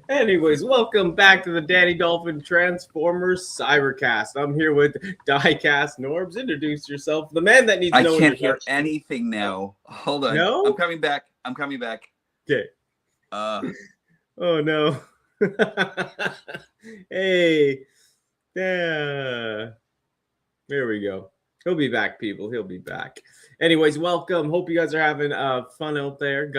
Anyways, welcome back to the Danni Dolphin Transformers Cybercast. I'm here with Diecast Norbz. Introduce yourself, the man that needs I no can't hear introduction. anything now. Hold on. No? I'm coming back. Okay. Uh, Oh no. Hey. Yeah. There we go. He'll be back, people. He'll be back. Anyways, welcome. Hope you guys are having fun out there.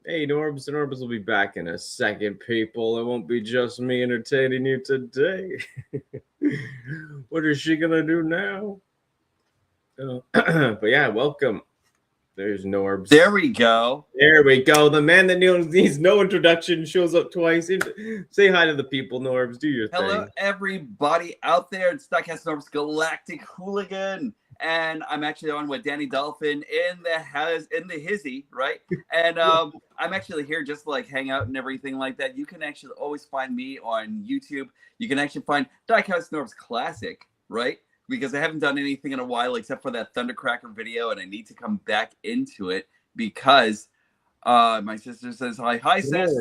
Hey, Norbz will be back in a second, people. It won't be just me entertaining you today. What is she gonna do now? But yeah, welcome. There's Norbz. there we go. There we go. The man that needs no introduction shows up twice. Say hi to the people, Norbz. Do your Hello, thing. everybody out there. It's Diecast Norbz Galactic Hooligan. And I'm actually on with Danni Dolphin in the hizzy, right? And I'm actually here just to like hang out and everything like that. You can actually always find me on YouTube. You can actually find Diecast Norbz Classic, right? Because I haven't done anything in a while except for that Thundercracker video, and I need to come back into it because my sister says hi, sis.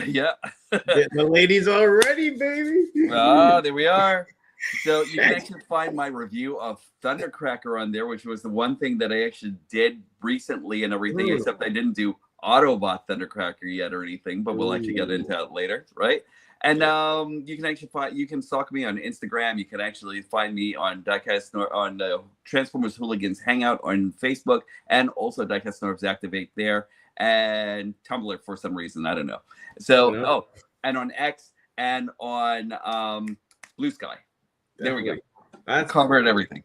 Yeah. Getting the ladies already, baby. There we are. So you can actually find my review of Thundercracker on there, which was the one thing that I actually did recently and everything, except I didn't do Autobot Thundercracker yet or anything, but we'll actually get into that later, right? And you can actually you can stalk me on Instagram. You can actually find me on Diecast on Transformers Hooligans Hangout on Facebook, and also Diecast Norbz Activate there, and Tumblr for some reason, I don't know. So and on X and on Blue Sky. There we go. That's covered everything.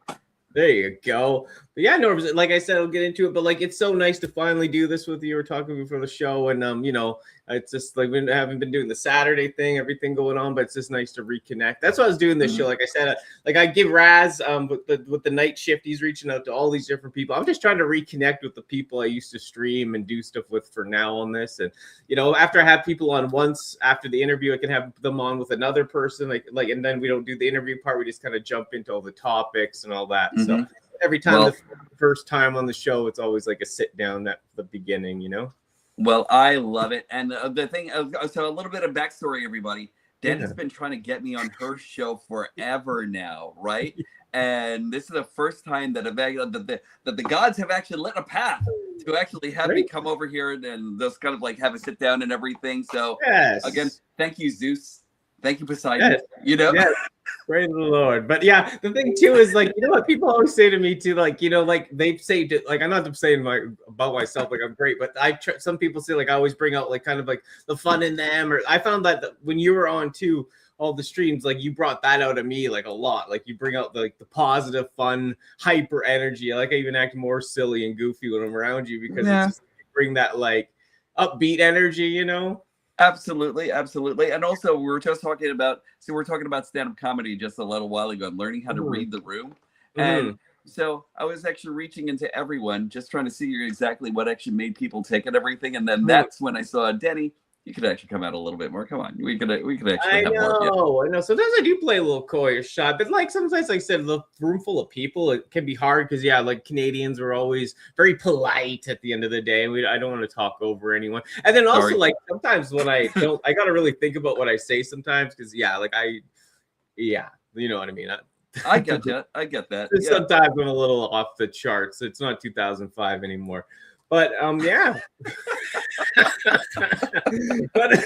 There you go. But yeah, Norbz, like I said, I'll get into it. But like, it's so nice to finally do this with you. We're talking before the show, and you know, it's just like we haven't been doing the Saturday thing, everything going on. But it's just nice to reconnect. That's why I was doing this show. Like I said, like I give Raz with the night shift. He's reaching out to all these different people. I'm just trying to reconnect with the people I used to stream and do stuff with for now on this. And you know, after I have people on once after the interview, I can have them on with another person. Like, and then we don't do the interview part. We just kind of jump into all the topics and all that. So every time the first time on the show, it's always like a sit down at the beginning, you know? Well, I love it. And the thing, so a little bit of backstory, everybody. Danni's been trying to get me on her show forever now, right? And this is the first time that the gods have actually lit a path to actually have me come over here and just kind of like have a sit down and everything. So again, thank you, Zeus. Thank you, Poseidon. You know? Praise the Lord. But yeah, the thing too is like, you know what people always say to me too, like, you know, like they say to, like, I'm not saying about myself, like I'm great, but some people say like I always bring out like kind of like the fun in them, or I found that when you were on too, all the streams, like you brought that out of me like a lot. Like you bring out the positive, fun, hyper energy. Like I even act more silly and goofy when I'm around you because it's just, you bring that like upbeat energy, you know? Absolutely. And also we're talking about stand-up comedy just a little while ago and learning how to read the room. And so I was actually reaching into everyone, just trying to see exactly what actually made people take it, everything. And then that's when I saw Danni. You could actually come out a little bit more. Come on, we could actually have more. I know. Sometimes I do play a little coy or shy, but like sometimes, like I said, the room full of people, it can be hard because like Canadians are always very polite at the end of the day, and I don't want to talk over anyone. And then also like sometimes when I don't, I gotta really think about what I say sometimes because you know what I mean. I get that. Sometimes I'm a little off the charts. It's not 2005 anymore. But but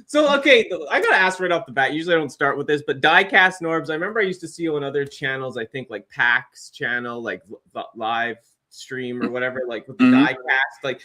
so okay, I gotta ask right off the bat. Usually I don't start with this, but Diecast Norbz. I remember I used to see you on other channels. I think like PAX channel, like live stream or whatever, like with the Diecast. Like,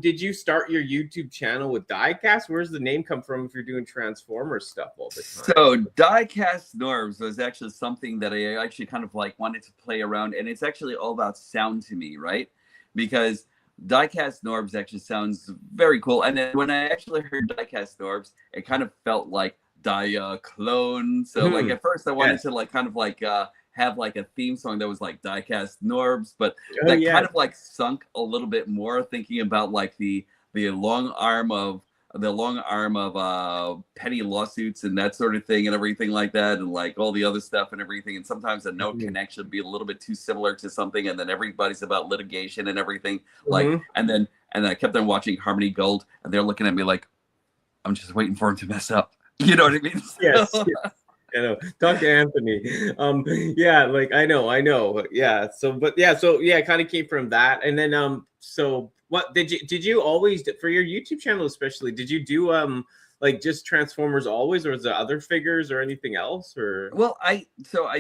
did you start your YouTube channel with Diecast? Where's the name come from if you're doing Transformers stuff all the time? So Diecast Norbz was actually something that I actually kind of like wanted to play around, and it's actually all about sound to me, right? Because Diecast Norbz actually sounds very cool. And then when I actually heard Diecast Norbz, it kind of felt like Dia-clone. So like at first I wanted to like kind of like have like a theme song that was like Diecast Norbz, but that kind of like sunk a little bit more thinking about like the long arm of petty lawsuits and that sort of thing and everything like that, and like all the other stuff and everything. And sometimes a note can actually be a little bit too similar to something, and then everybody's about litigation and everything. Like, and then I kept on watching Harmony Gold, and they're looking at me like, I'm just waiting for him to mess up. You know what I mean? Yes. I know. Talk to Anthony. Yeah, like I know. Yeah. So, but yeah, so yeah, it kind of came from that. And then so what did you always for your YouTube channel especially, did you do like just Transformers always, or is there other figures or anything else? Or Well, I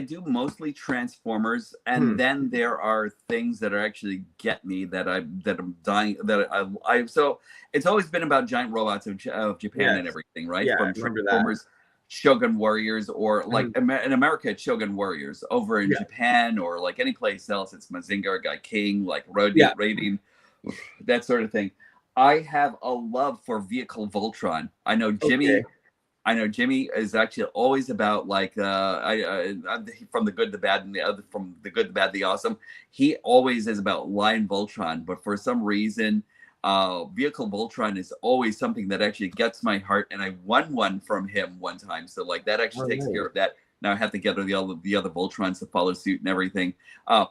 do mostly Transformers, and then there are things that are actually get me that I'm dying that I so it's always been about giant robots of Japan and everything, right? Yeah, From I remember Transformers, Shogun Warriors, or like in America, it's Shogun Warriors. Over in Japan or like any place else, it's Mazinger, Guy King, like Raiding, that sort of thing. I have a love for Vehicle Voltron. I know Jimmy. I know Jimmy is actually always about like I'm from the good, the bad, and the other from the good, the bad, the awesome. He always is about Lion Voltron, but for some reason, Vehicle Voltron is always something that actually gets my heart, and I won one from him one time. So like that actually takes care of that. Now I have to get the other Voltrons to follow suit and everything.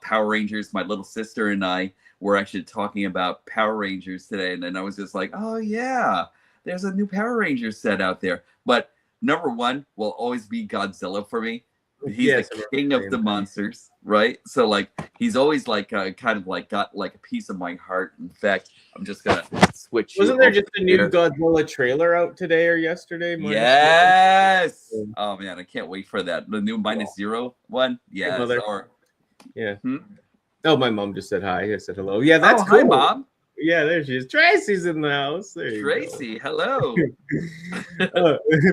Power Rangers, my little sister and I were actually talking about Power Rangers today, and then I was just like, oh yeah, there's a new Power Rangers set out there. But number one will always be Godzilla for me. He's the king of the monsters, right? So like he's always like kind of like got like a piece of my heart. In fact, I'm just gonna switch. Wasn't there just a new Godzilla trailer out today or yesterday? Yes. Oh man, I can't wait for that. The new -0 one. Yes. Oh, my mom just said hi. I said hello. Yeah, that's cool. Hi, Mom. Yeah, there she is. Tracy's in the house. There you Tracy, hello.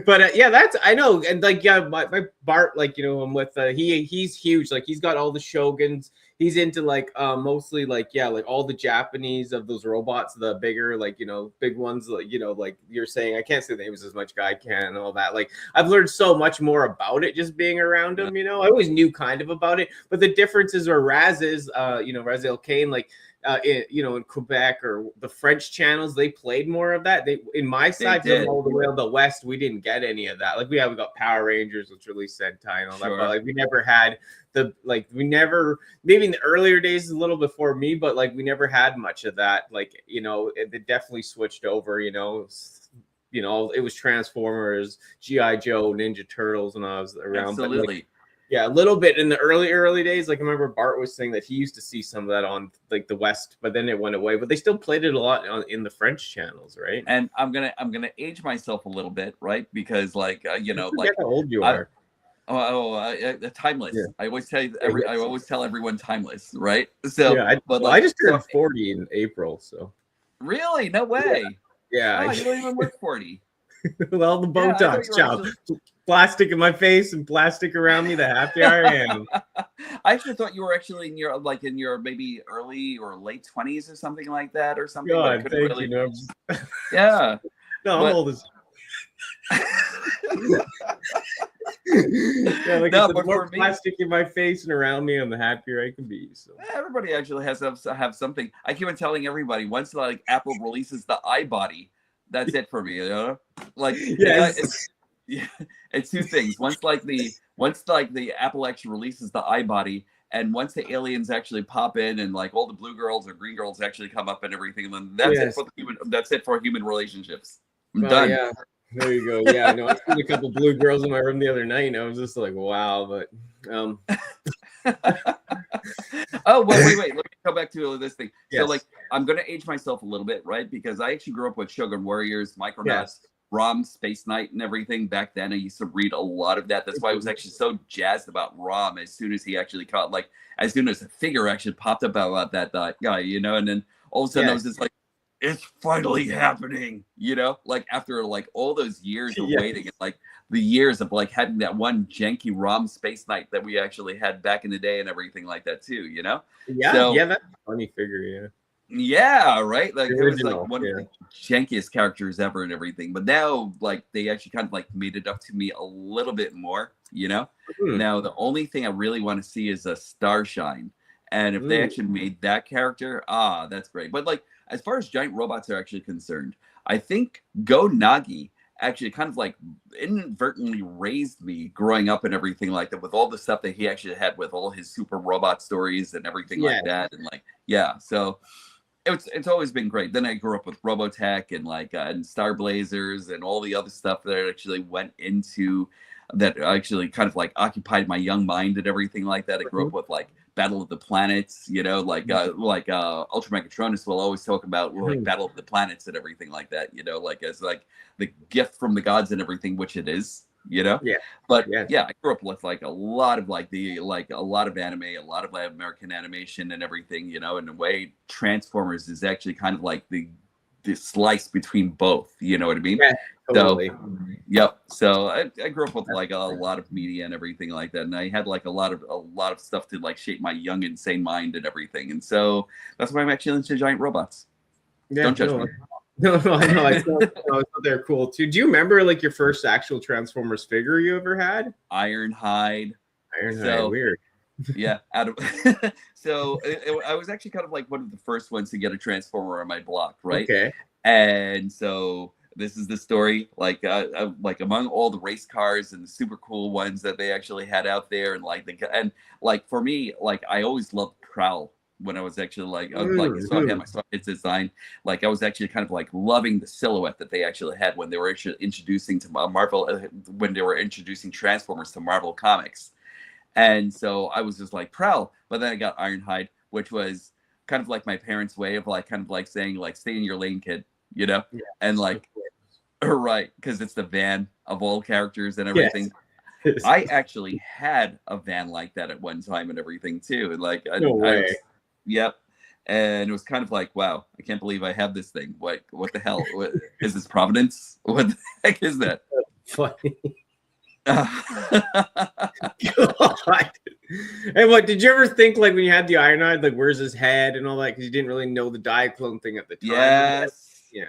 But yeah, that's I know, and like my Bart, like I'm with he's huge. Like he's got all the Shoguns. He's into like mostly like like all the Japanese of those robots, the bigger like big ones. Like like you're saying, I can't say the names as much guy can and all that. Like I've learned so much more about it just being around him. I always knew kind of about it, but the differences where Raz is, Raziel Kane, like. In Quebec or the French channels, they played more of that. They in my side, all the way to the west, we didn't get any of that. Like we got Power Rangers, which released Sentai and all that, but like we never had maybe in the earlier days, a little before me, but like we never had much of that. Like it definitely switched over. It was Transformers, GI Joe, Ninja Turtles, when I was around. Absolutely. But, like, yeah, a little bit in the early days. Like I remember Bart was saying that he used to see some of that on like the West, but then it went away. But they still played it a lot in the French channels, right? And I'm gonna age myself a little bit, right? Because like like how old you are. Timeless. Yeah. I always tell everyone timeless, right? So yeah, I just turned 40 in April, so really, no way. Yeah, you don't even look 40. Well, the Botox job. Plastic in my face and plastic around me, the happier I am. I actually thought you were actually in your maybe early or late 20s or something like that or something. God, thank you, Norbz. Yeah. No, I'm old as yeah, like the more plastic in my face and around me, and the happier I can be. So everybody actually has to have something. I keep on telling everybody, once like Apple releases the iBody, that's it for me, like it's two things. Once the Apple actually releases the iBody, and once the aliens actually pop in and like all the blue girls or green girls actually come up and everything, then that's it for human relationships. I'm done. Yeah, there you go. Yeah, no, I seen a couple blue girls in my room the other night, and I was just like, wow. But oh wait. Let me go back to this thing. Yes. So like I'm gonna age myself a little bit, right? Because I actually grew up with Shogun Warriors, Micronauts, ROM, Space Knight, and everything. Back then, I used to read a lot of that. That's why I was actually so jazzed about ROM as soon as he actually caught, like, as soon as the figure actually popped up about that guy, and then all of a sudden I was just like, it's finally happening, like after like all those years of waiting and like the years of like having that one janky ROM Space Knight that we actually had back in the day and everything like that too, Yeah, so, that's a funny figure, Yeah, right. Like it was like one of the jankiest characters ever and everything. But now, like they actually kind of like made it up to me a little bit more. Now the only thing I really want to see is a Starshine, and if they actually made that character, that's great. But like as far as giant robots are actually concerned, I think Go Nagi actually kind of like inadvertently raised me growing up and everything like that, with all the stuff that he actually had with all his super robot stories and everything like that, and like so. it's always been great. Then I grew up with Robotech and and Star Blazers and all the other stuff that actually went into that actually kind of like occupied my young mind and everything like that. I grew up with like Battle of the Planets, Ultra Megatronus will always talk about like Battle of the Planets and everything like that, like as like the gift from the gods and everything, which it is. But I grew up with like a lot of a lot of anime, a lot of American animation and everything, in a way Transformers is actually kind of like the slice between both, you know what I mean? Yeah, totally. So I grew up with like a lot of media and everything like that, and I had like a lot of stuff to like shape my young insane mind and everything, and so that's why I'm actually into giant robots. Don't judge me. No, I thought they're cool too. Do you remember like your first actual Transformers figure you ever had? Ironhide. Weird. Yeah, so I was actually kind of like one of the first ones to get a Transformer on my block, right? Okay. And so this is the story, like among all the race cars and the super cool ones that they actually had out there, and for me, like I always loved Prowl. When I was actually I saw his design, like I was actually kind of like loving the silhouette that they actually had when they were actually introducing to Marvel, when they were introducing Transformers to Marvel Comics. And so I was just like Prowl, but then I got Ironhide, which was kind of like my parents' way of like kind of like saying like stay in your lane, kid, and like right, because it's the van of all characters and everything. Yes. I actually had a van like that at one time and everything too, and like no way. Yep. And it was kind of like, wow, I can't believe I have this thing. What the hell? Is this Providence? What the heck is that? Funny. God. And what did you ever think like when you had the Ironhide, like where's his head and all that? Because you didn't really know the Diaclone thing at the time.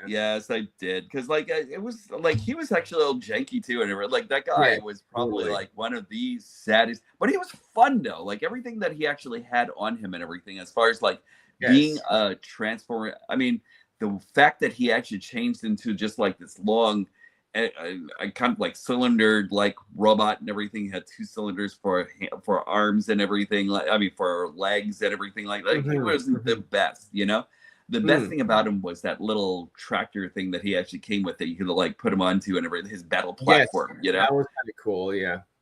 Yes, I did. Because like it was like he was actually a little janky too, and like that guy was probably like one of the saddest, but he was fun though. Like everything that he actually had on him and everything, as far as like being a Transformer. I mean, the fact that he actually changed into just like this long, kind of like cylinder like robot and everything. He had 2 cylinders for arms and everything. For legs and everything like that. He wasn't the best, The best thing about him was that little tractor thing that he actually came with that you could like put him onto and everything, his battle platform. That was kind of cool.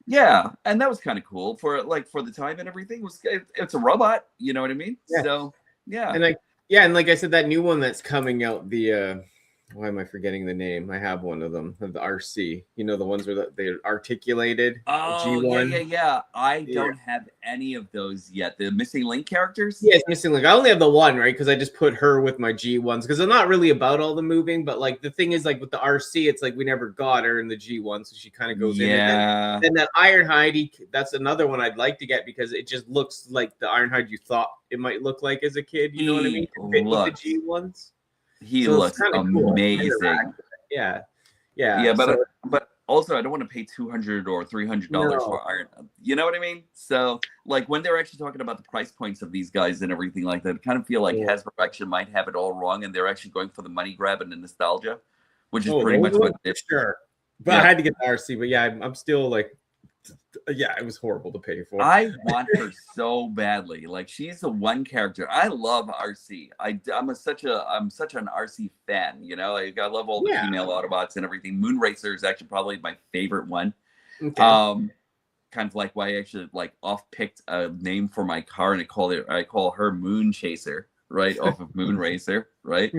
Yeah, and that was kind of cool for the time and everything. It's a robot, you know what I mean? Yeah. So and like I said, that new one that's coming out, the why am I forgetting the name? I have one of them, of the RC. The ones where they're articulated. Oh, G1. Yeah. I don't have any of those yet. The Missing Link characters? Yes, Missing Link. I only have the one, right? Because I just put her with my G1s because I'm not really about all the moving. But like the thing is, like with the RC, it's like we never got her in the G1, so she kind of goes in. And then that Ironhide, that's another one I'd like to get because it just looks like the Ironhide you thought it might look like as a kid. You know what I mean? Fit with the G1s. He looks amazing. Cool. Yeah. But also I don't want to pay $200 or $300 for Iron. You know what I mean? So like when they're actually talking about the price points of these guys and everything like that, I kind of feel like Hasbro actually might have it all wrong, and they're actually going for the money grab and the nostalgia, which is pretty much what it is. Sure. But I had to get the RC, but I'm still like, it was horrible to pay for. I want her so badly. Like she's the one character. I love RC. I'm such an RC fan. I love all the female Autobots and everything. Moonracer is actually probably my favorite one. Okay. Kind of like why I actually like off-picked a name for my car, and I call her Moon Chaser, right? Off of Moonracer, right?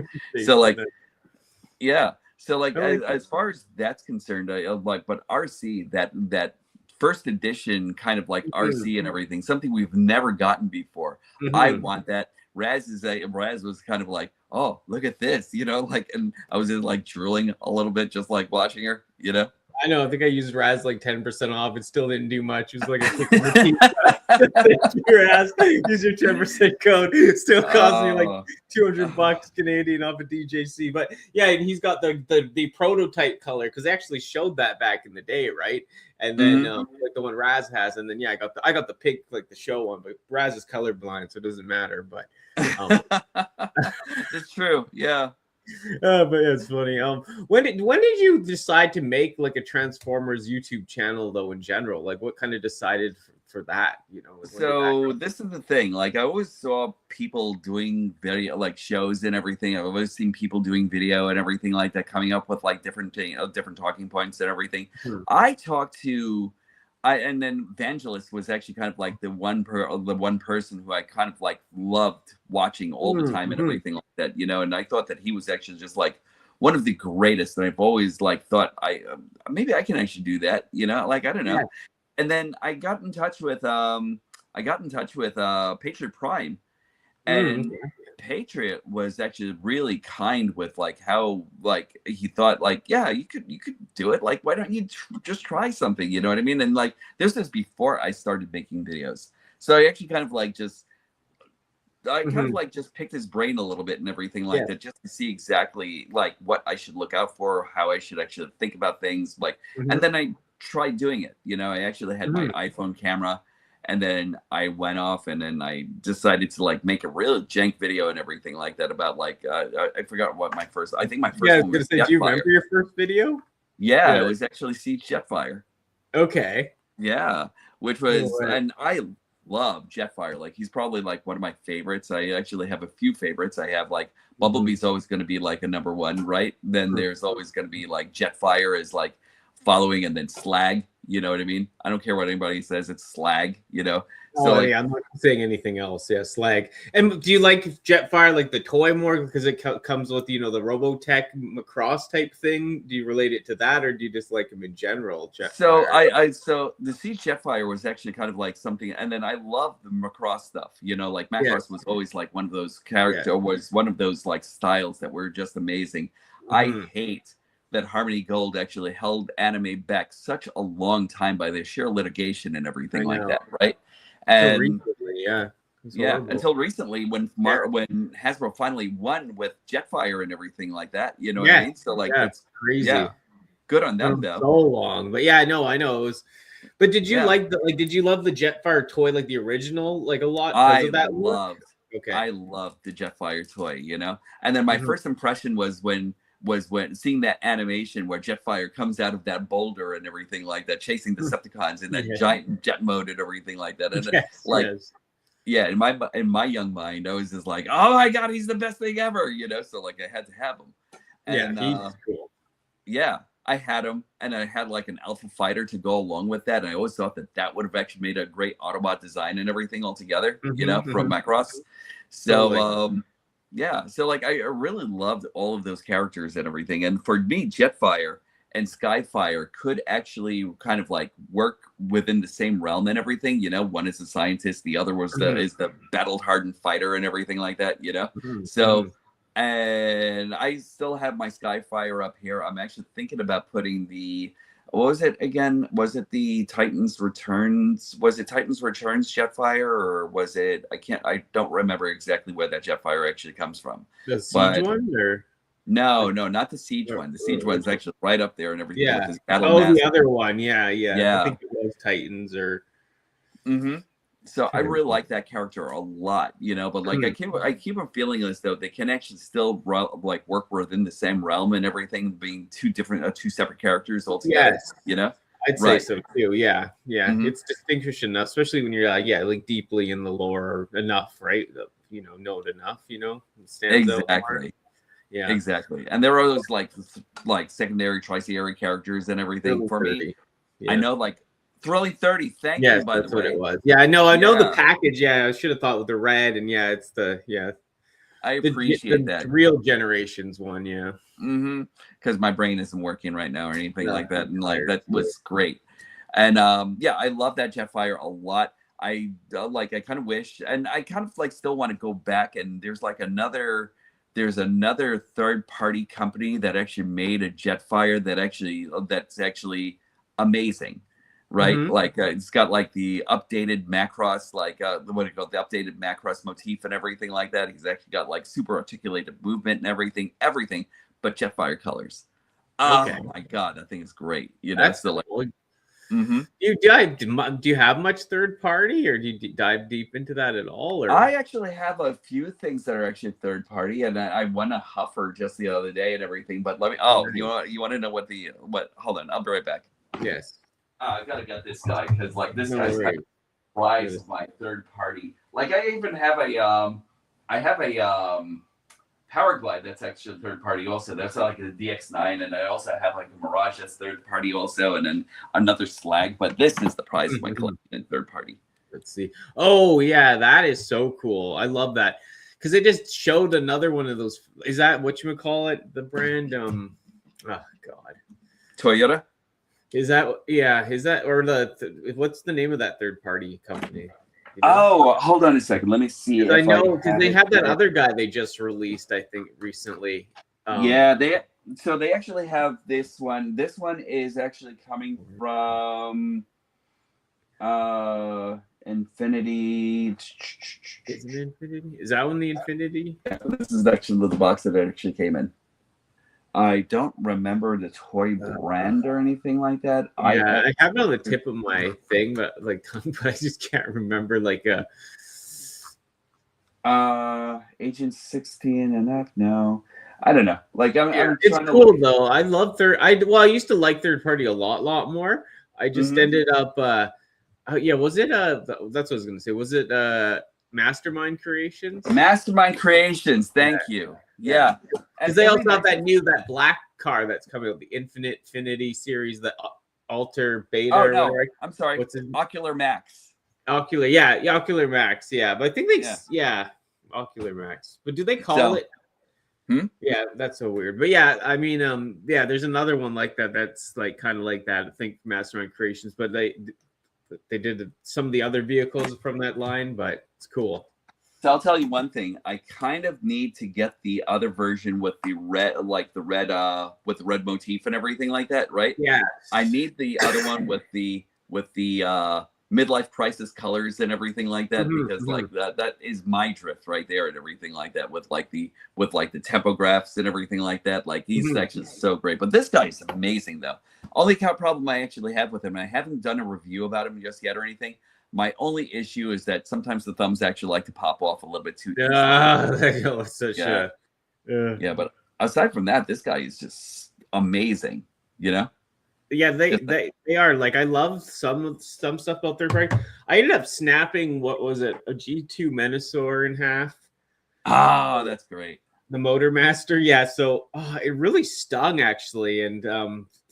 So like, So like as far as that's concerned, but RC that first edition kind of like RC and everything, something we've never gotten before. I want that. Raz was kind of like, oh, look at this, and I was like drooling a little bit just like watching her, I know. I think I used Raz like 10% off. It still didn't do much. It was like your ass. Use your 10% code. It still cost me like $200 Canadian off of DJC. But and he's got the prototype color because they actually showed that back in the day, right? And then like the one Raz has, and then I got the pink like the show one, but Raz is colorblind, so it doesn't matter. But it's true, yeah. But it's funny. When did you decide to make like a Transformers YouTube channel though? In general, like what kind of decided for that, you know? So this is the thing. Like I always saw people doing video, like shows and everything. I've always seen people doing video and everything like that, coming up with like different talking points and everything. I talked to, and then Vangelis was actually kind of like the one person who I kind of like loved watching all the time and everything like that, you know. And I thought that he was actually just like one of the greatest. And I've always like thought maybe I can actually do that, you know. Like I don't know. Yeah. And then I got in touch with Patriot Prime, and Patriot was actually really kind with like how like he thought like, yeah, you could do it. Like, why don't you just try something? You know what I mean? And like this was before I started making videos, so I actually kind of like just picked his brain a little bit and everything like that, just to see exactly like what I should look out for, how I should actually think about things, like, and then I tried doing it. You know, I actually had my iPhone camera, and then I went off, and then I decided to like make a real jank video and everything like that about like I forgot what my first. I think my first one was Jetfire. Do you remember your first video? Yeah, it was actually Siege Jetfire. Okay. Yeah, which was, and I love Jetfire. Like he's probably like one of my favorites. I actually have a few favorites. I have like Bumblebee's always going to be like a number one, right? Then there's always going to be like Jetfire is like following, and then Slag, you know what I mean? I don't care what anybody says, it's Slag, you know? So yeah, I'm not saying anything else. Yeah, Slag. And do you like Jetfire, like the toy more because it comes with, you know, the Robotech Macross type thing? Do you relate it to that, or do you just like him in general, Jetfire? So the Siege Jetfire was actually kind of like something, and then I love the Macross stuff, you know, like Macross was always like one of those characters, was one of those like styles that were just amazing. I hate that Harmony Gold actually held anime back such a long time by their sheer litigation and everything like that, right? And recently, until recently when Hasbro finally won with Jetfire and everything like that, you know what I mean? So like it's crazy. Yeah, good on them though. So long, but yeah, I know it was. But did you like the did you love the Jetfire toy, like the original, like a lot? I loved the Jetfire toy, you know. And then my first impression was when seeing that animation where Jetfire comes out of that boulder and everything like that, chasing the Decepticons in that giant jet mode and everything like that. And in my young mind, I was just like, oh my god, he's the best thing ever, you know. So like I had to have him. And he's cool. Yeah, I had him, and I had like an Alpha Fighter to go along with that. And I always thought that would have actually made a great Autobot design and everything altogether, you know, from Macross. So yeah, so like I really loved all of those characters and everything. And for me, Jetfire and Skyfire could actually kind of like work within the same realm and everything. You know, one is a scientist, the other was is the battle-hardened fighter and everything like that, you know? So, and I still have my Skyfire up here. I'm actually thinking about putting what was it again? Was it the Titans Returns? Was it Titans Returns Jetfire, or was it? I don't remember exactly where that Jetfire actually comes from. The Siege one, or no, not the Siege one. The Siege one's actually right up there and everything. Yeah. With his battle mask. The other one. Yeah. I think it was Titans or. So I really like that character a lot, you know. But like I keep on feeling as though they can actually still like work within the same realm and everything, being two separate characters altogether. Yes. You know, I'd say so too. Yeah. It's distinguished enough, especially when you're like deeply in the lore enough, right? You know it enough. You know, exactly. Yeah, exactly. And there are those like secondary tertiary characters and everything for me. Yeah. I know like. Thrilling 30, thank you, by the way. What it was. Yeah, I know the package. Yeah, I should have thought with the red, and it's I appreciate that. Real Generations one, yeah. Because my brain isn't working right now or anything like that, and like that was great. And I love that Jetfire a lot. I kind of wish, and I kind of like still want to go back, and there's another third party company that actually made a Jetfire that's actually amazing. Right, like it's got like the updated Macross, like the updated Macross motif and everything like that. He's actually got like super articulated movement and everything, but Jetfire colors. Oh my god, that thing is great. You know, that's still like. Do you have much third party, or do you dive deep into that at all? Or I actually have a few things that are actually third party, and I won a Huffer just the other day and everything. But let me. Oh, you want to know what? Hold on, I'll be right back. Yes. I gotta get this guy because like this guy's kind of price of my third party. Like I even have a Power Glide that's actually third party also. That's like a DX9, and I also have like a Mirage that's third party also, and then another Slag. But this is the price of my collection in third party. Let's see. Oh yeah, that is so cool. I love that because it just showed another one of those. Is that whatchamacallit, the brand? Oh God, Toyota. Is that or what's the name of that third party company? You know? Oh, hold on a second. Let me see. I know because they had that other guy they just released, I think, recently. Yeah, they actually have this one. This one is actually coming from Infinity. Is it Infinity? Is that one the Infinity? Yeah, this is actually the box that it actually came in. I don't remember the toy brand or anything like that. Yeah, I have it on the tip of my thing, but I just can't remember. Agent 16 and that. No, I don't know. It's cool though. I love I used to like third party a lot more. I just ended up. Was it? That's what I was gonna say. Was it Mastermind Creations? Mastermind Creations. Thank you. Yeah, because they also have that black car that's coming out, the Infinity series, the Alter Beta. Oh no, I'm sorry. What's it? Ocular Max. Ocular Max. Yeah, but I think Ocular Max. But do they call it? Yeah, that's so weird. But yeah, I mean, there's another one like that. That's like kind of like that. I think Mastermind Creations, but they did some of the other vehicles from that line, but it's cool. So I'll tell you one thing. I kind of need to get the other version with the red, with the red motif and everything like that, right? Yeah. I need the other one with the midlife crisis colors and everything like that, because like that is my drift right there and everything like that with the tempographs and everything like that. Like these sections are so great. But this guy is amazing though. Only problem I actually have with him, and I haven't done a review about him just yet or anything. My only issue is that sometimes the thumbs actually like to pop off a little bit too. Yeah, but aside from that, this guy is just amazing. You know. Yeah, they are. Like I love some stuff about third party. I ended up snapping a G2 Menasor in half. Oh, that's great. The Motor Master, yeah. So it really stung actually, and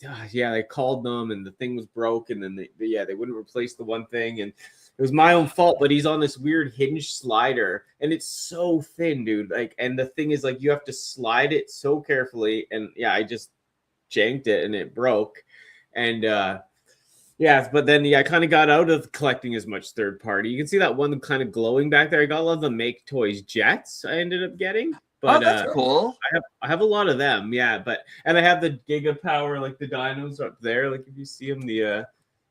I called them, and the thing was broken, and they wouldn't replace the one thing, and it was my own fault. But he's on this weird hinge slider, and it's so thin, dude. Like, and the thing is, like, you have to slide it so carefully, and I just janked it, and it broke, and but then I kind of got out of collecting as much third party. You can see that one kind of glowing back there. I got a lot of the Make Toys Jets I ended up getting. But, that's cool. I have a lot of them, and I have the Giga Power, like the dinos up there, like if you see them, the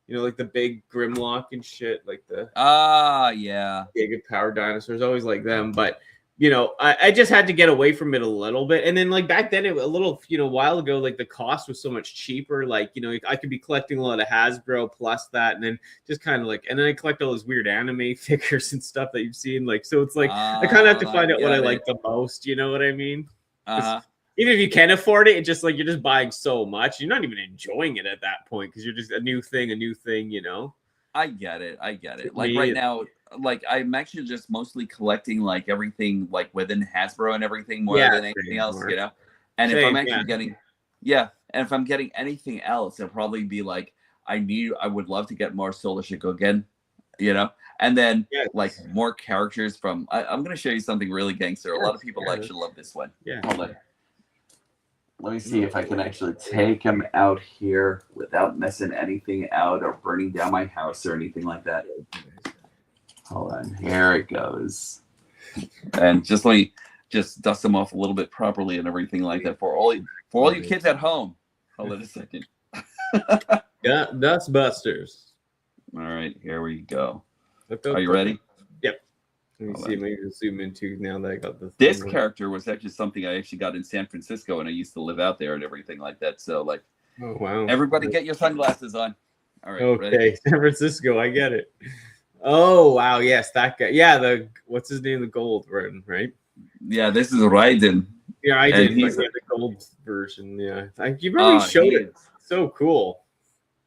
like the big Grimlock and shit, like the Giga Power dinosaurs, always like them. But I just had to get away from it a little bit, and then like back then, a while ago, like the cost was so much cheaper. Like I could be collecting a lot of Hasbro plus that, and then just kind of like, and then I collect all those weird anime figures and stuff that you've seen. Like, so it's like I kind of have to find out what I like the most. You know what I mean? Even if you can afford it, it's just like you're just buying so much, you're not even enjoying it at that point because you're just a new thing. I get it. Like right now, like I'm actually just mostly collecting like everything like within Hasbro and everything more than anything else, And if I'm actually getting, and if I'm getting anything else, it'll probably be like I would love to get more Solar Shikogen, and then like more characters from. I'm gonna show you something really gangster. A lot of people actually love this one. Yeah. Hold on. Let me see if I can actually take him out here without messing anything out or burning down my house or anything like that. Hold on. Here it goes. And just let me just dust them off a little bit properly and everything like that for all you kids at home. Hold on a second. Yeah, Dust Busters. All right, here we go. Are you ready? Yep. Let me see. Maybe zoom into now that I got the. This character was actually something I actually got in San Francisco, and I used to live out there and everything like that. So, like, oh wow! Everybody, get your sunglasses on. All right. Okay, ready? San Francisco. I get it. Oh wow! Yes, that guy. Yeah, what's his name? The gold one, right? Yeah, this is Raiden. Yeah, I did. Like, the gold version. Yeah, you really showed it. So cool.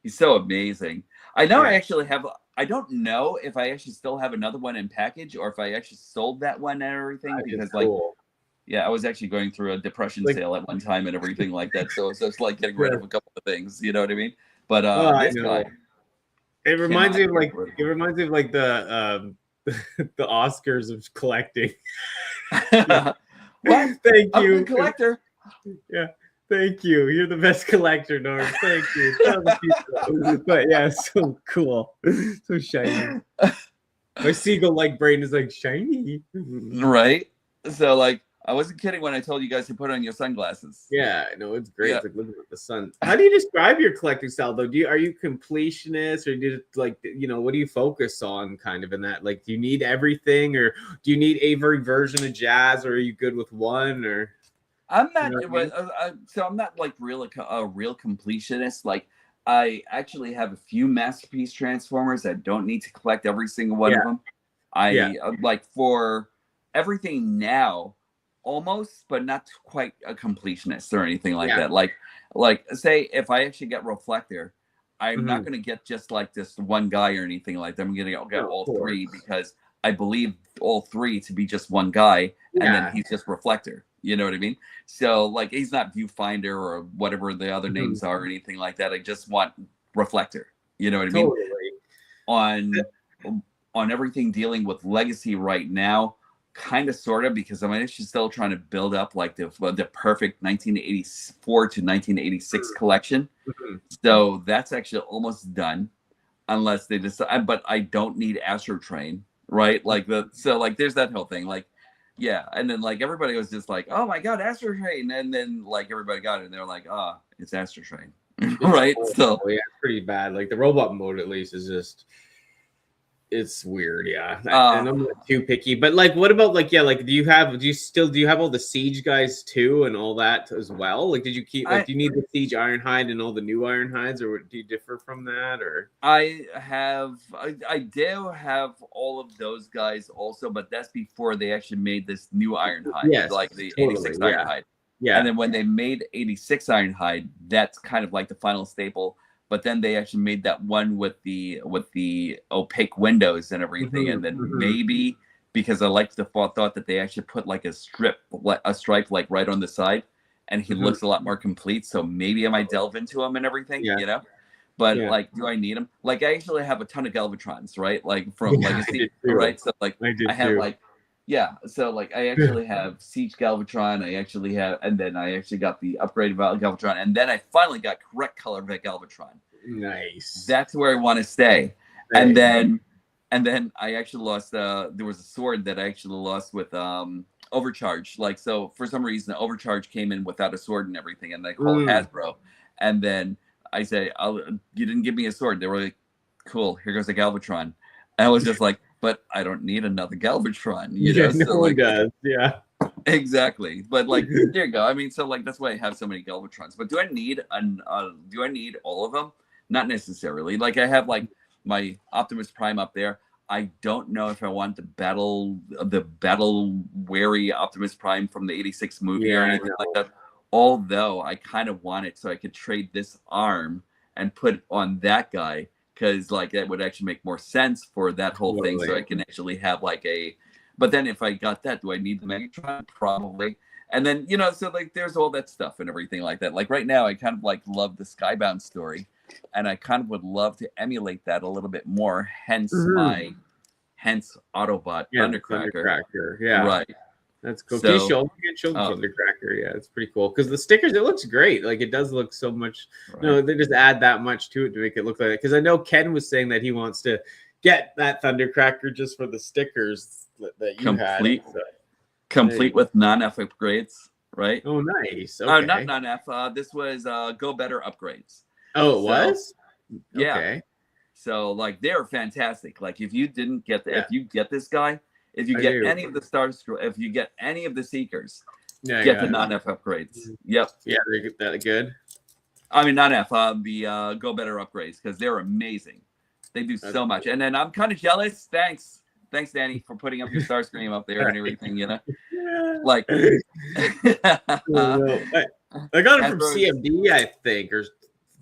He's so amazing. I know. I actually have I don't know if I actually still have another one in package or if I actually sold that one and everything because cool. yeah, I was actually going through a depression sale at one time and everything like that. So it's like getting rid of a couple of things, you know what I mean? But this guy, it reminds me of like the the Oscars of collecting. What? Thank I'm you, a collector. Yeah, thank you. You're the best collector, Norbz. Thank you. But yeah, so cool, so shiny. My seagull-like brain is like shiny, right? So like, I wasn't kidding when I told you guys to put on your sunglasses. Yeah, no, it's great. Yeah. It's like looking at the sun. How do you describe your collecting style, though? Are you completionist, or do you, like, what do you focus on, kind of in that? Like, do you need everything, or do you need every version of jazz, or are you good with one? Or I'm not. So I'm not like a real completionist. Like, I actually have a few masterpiece transformers. I don't need to collect every single one of them. Like for everything now. Almost, but not quite a completionist or anything like that. Like say if I actually get Reflector, I'm not going to get just like this one guy or anything like that. I'm going to get all three because I believe all three to be just one guy, and then he's just Reflector. You know what I mean? So like he's not Viewfinder or whatever the other names are or anything like that. I just want Reflector. You know what I mean? On everything dealing with Legacy right now. Kind of, sort of, because I'm actually still trying to build up like the perfect 1984 to 1986 collection. So that's actually almost done, unless they decide. But I don't need Astro Train, right? Like so like there's that whole thing. Like, yeah, and then like everybody was just like, oh my god, Astro Train, and then like everybody got it, and they're like, it's Astro Train, right? So yeah, it's pretty bad. Like the robot mode, at least, is just. It's weird, yeah. And I'm not too picky, but like, what about like, do you have all the Siege guys too and all that as well? Like, did you keep do you need the Siege Ironhide and all the new Ironhides, or do you differ from that? Or I do have all of those guys also, but that's before they actually made this new Ironhide, like the 86 Ironhide. Yeah. And then when they made 86 Ironhide, that's kind of like the final staple. But then they actually made that one with the opaque windows and everything, and then maybe because I liked the thought that they actually put like a stripe like right on the side, and he looks a lot more complete. So maybe I might delve into him and everything, you know. But like, do I need them? Like, I actually have a ton of Galvatrons, right? Like from Legacy, right? So like, I have like. Yeah, so like I actually have Siege Galvatron, I actually have, and then I actually got the upgraded Galvatron, and then I finally got correct color Galvatron. Nice. That's where I want to stay. And then I actually lost. There was a sword that I actually lost with Overcharge. Like, so for some reason, Overcharge came in without a sword and everything, and they called Hasbro. And then I say, "You didn't give me a sword." They were like, "Cool, here goes a Galvatron." And I was just like. But I don't need another Galvatron, you know. No one does, exactly. But like, there you go. I mean, so like that's why I have so many Galvatrons. But do I need all of them? Not necessarily. Like I have like my Optimus Prime up there. I don't know if I want the battle weary Optimus Prime from the '86 movie or anything like that. Although I kind of want it so I could trade this arm and put it on that guy. Because like that would actually make more sense for that whole thing, so I can actually have like a. But then if I got that, do I need the Megatron? Probably. And then so like there's all that stuff and everything like that. Like right now, I kind of like love the Skybound story, and I kind of would love to emulate that a little bit more. Hence Autobot Thundercracker. Yeah, right. That's cool. So, can you show Thundercracker? Yeah, it's pretty cool because the stickers, it looks great. Like it does look so much. Right. They just add that much to it to make it look like it. Because I know Ken was saying that he wants to get that Thundercracker just for the stickers that you had. Complete with non-F upgrades, right? Oh, nice. Okay. Not non-F. This was Go Better upgrades. Oh, it was? Yeah. Okay. So like they're fantastic. Like if you didn't get if you get this guy. If you get any of the if you get any of the Seekers, get the non-F upgrades. Yep. Yeah, they're good. I mean, non-F, the Go Better upgrades, because they're amazing. They do so much. And then I'm kind of jealous. Thanks, Danny, for putting up your Starscream up there and everything, Like, I got it from CMD, I think, or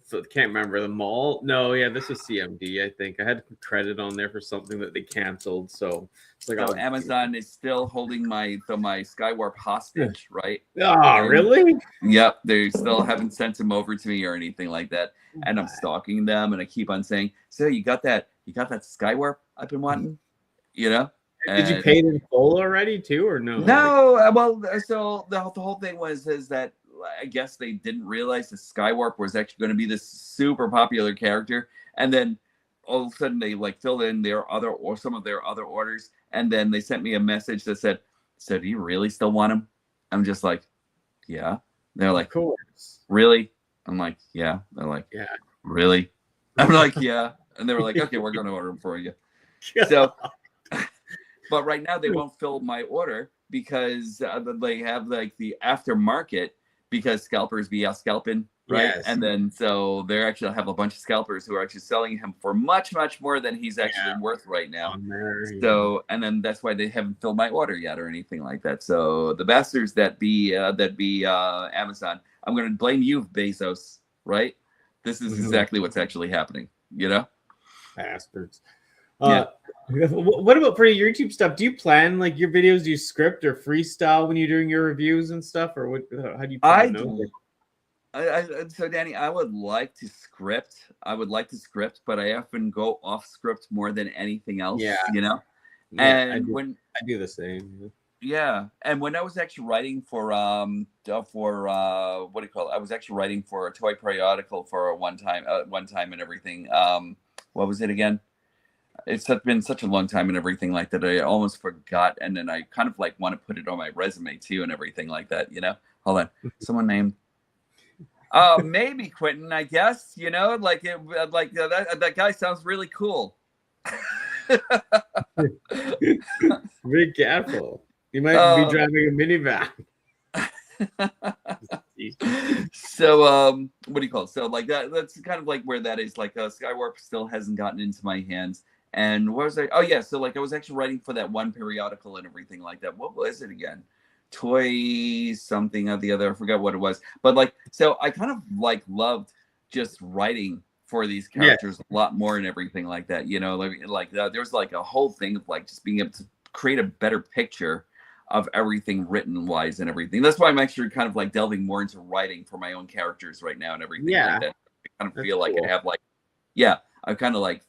So can't remember the mall. No, yeah, this was CMD. I think I had credit on there for something that they canceled. So it's like, So Amazon is still holding my Skywarp hostage, right? Oh, really? Yep, they still haven't sent him over to me or anything like that. And I'm stalking them, and I keep on saying, "So you got that Skywarp I've been wanting?" You know. Did you pay it in full already too, or no? No. Well, so the whole thing is that I guess they didn't realize that Skywarp was actually going to be this super popular character, and then all of a sudden they like filled in some of their other orders, and then they sent me a message that said, "So do you really still want him?" I'm just like, "Yeah." They're like, "Of course." "Really?" I'm like, "Yeah." They're like, "Yeah." "Really?" I'm like, "Yeah." And they were like, "Okay, we're going to order him for you." So, but right now they won't fill my order because they have like the aftermarket, because scalpers be out scalping, right? Yes. And then so they actually have a bunch of scalpers who are actually selling him for much more than he's actually worth right now. So and then that's why they haven't filled my order yet or anything like that. So the bastards that be Amazon, I'm going to blame you, Bezos, right? This is exactly what's actually happening, you know? Bastards. What about for your YouTube stuff? Do you plan like your videos? Do you script or freestyle when you're doing your reviews and stuff, or what? How do you plan those? So Danny, I would like to script. But I often go off script more than anything else. Yeah, you know. Yeah, and I do the same. Yeah, and when I was actually writing for what do you call it? I was actually writing for a toy periodical for one time and everything. What was it again? It's been such a long time and everything like that. I almost forgot, and then I kind of like want to put it on my resume too and everything like that. You know, hold on, someone named. Maybe Quentin, I guess. You know, that guy sounds really cool. Be careful. You might be driving a minivan. So what do you call it? So like that's kind of like where that is. Like Skywarp still hasn't gotten into my hands. And what was I? Oh yeah, so like I was actually writing for that one periodical and everything like that. What was it again? Toy something or the other. I forgot what it was. But like, so I kind of like loved just writing for these characters a lot more and everything like that. You know, like there's like a whole thing of like just being able to create a better picture of everything written wise and everything. That's why I'm actually kind of like delving more into writing for my own characters right now and everything like that. I kind of feel like I have like, I kind of like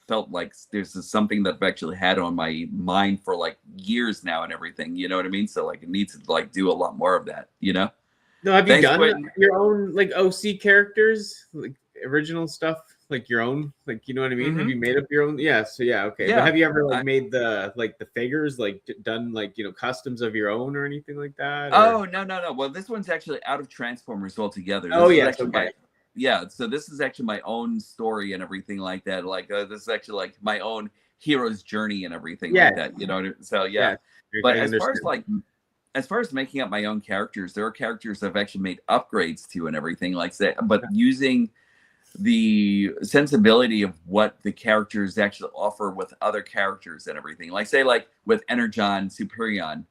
felt like there's something that I've actually had on my mind for like years now and everything, you know what I mean? So like it needs to like do a lot more of that, you know? No, have you done your own like OC characters, like original stuff, like your own, like, you know what I mean? Mm-hmm. Have you made up your own? Yeah. So yeah, okay. Yeah. But have you ever like made the figures, like done like, you know, customs of your own or anything like that? Or? Oh no. Well, this one's actually out of Transformers altogether. So this is actually my own story and everything like that. Like this is actually like my own hero's journey and everything like that. You know. So yeah. But as far as making up my own characters, there are characters I've actually made upgrades to and everything like that. But using the sensibility of what the characters actually offer with other characters and everything. Like say like with Energon Superion,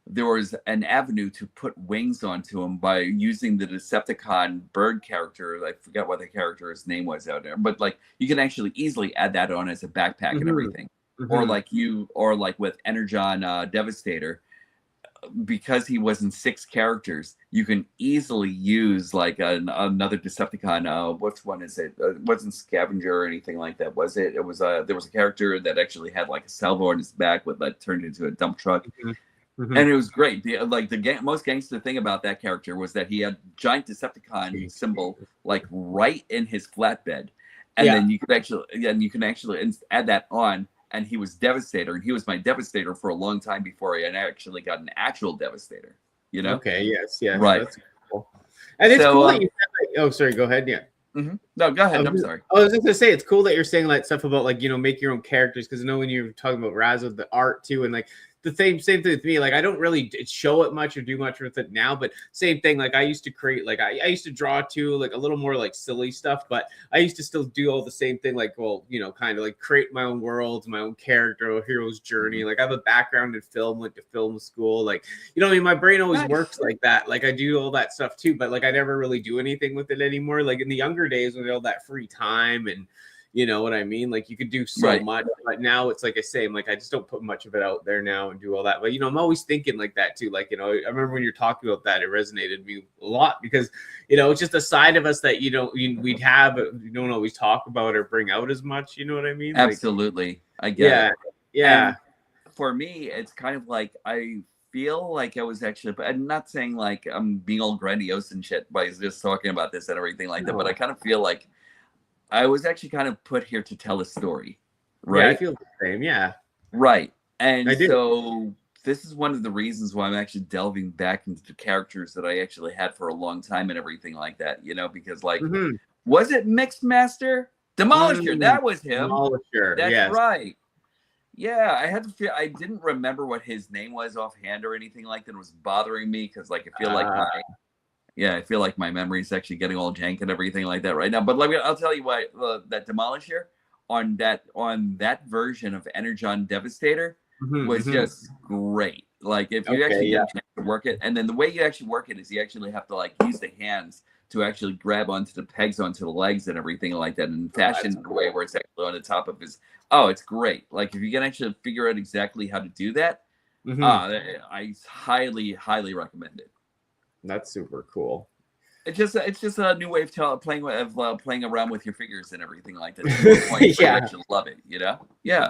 there was an avenue to put wings onto him by using the Decepticon bird character. I forgot what the character's name was out there, but like you can actually easily add that on as a backpack and everything. Or like with Energon Devastator, because he was in 6 characters, you can easily use like another Decepticon. Which one is it? It wasn't Scavenger or anything like that, was it? It was there was a character that actually had like a salvo on his back with that turned into a dump truck. And it was great. Most gangster thing about that character was that he had giant Decepticon symbol like right in his flatbed, and then you can actually add that on. And he was Devastator, and he was my Devastator for a long time before I actually got an actual Devastator. You know? Okay. Yes. Yeah. Right. That's cool. And it's cool that you said, like, oh, sorry. Go ahead. Yeah. Mm-hmm. No, go ahead. I'm sorry. I was just gonna say it's cool that you're saying like stuff about like, you know, make your own characters, because I know when you're talking about Raz with the art too, and like the same thing with me. Like I don't really show it much or do much with it now, but same thing. Like I used to create, like I used to draw too, like a little more like silly stuff, but I used to still do all the same thing. Like, well, you know, kind of like create my own worlds, my own character, a hero's journey. Like I have a background in film, went to film school. Like, you know, I mean, my brain always works like that. Like I do all that stuff too, but like I never really do anything with it anymore. Like in the younger days when all that free time and you know what I mean? Like you could do so much, but now it's like I say, I'm like, I just don't put much of it out there now and do all that. But, you know, I'm always thinking like that too. Like, you know, I remember when you're talking about that, it resonated with me a lot because, you know, it's just a side of us that, you know, we'd have, you don't always talk about or bring out as much. You know what I mean? Absolutely. Like, I get it. Yeah. And for me, it's kind of like, I feel like I was actually, but I'm not saying like I'm being all grandiose and shit by just talking about this and everything like that, but I kind of feel like I was actually kind of put here to tell a story, right? Yeah, I feel the same, yeah. Right. And so this is one of the reasons why I'm actually delving back into the characters that I actually had for a long time and everything like that, you know, because like, was it Mixmaster? Demolisher, that was him. Demolisher, that's right. Yeah, I had to feel, I didn't remember what his name was offhand or anything like that. It was bothering me because like I feel like I feel like my memory is actually getting all jank and everything like that right now. But I'll tell you why that Demolisher on that version of Energon Devastator was just great. Like if you actually get a chance to work it, and then the way you actually work it is you actually have to like use the hands to actually grab onto the pegs, onto the legs and everything like that, and fashion in a way where it's actually on the top of his. Oh, it's great. Like if you can actually figure out exactly how to do that, I highly, highly recommend it. That's super cool. It's just a new way of playing around with your figures and everything like that. I actually love it, you know? Yeah.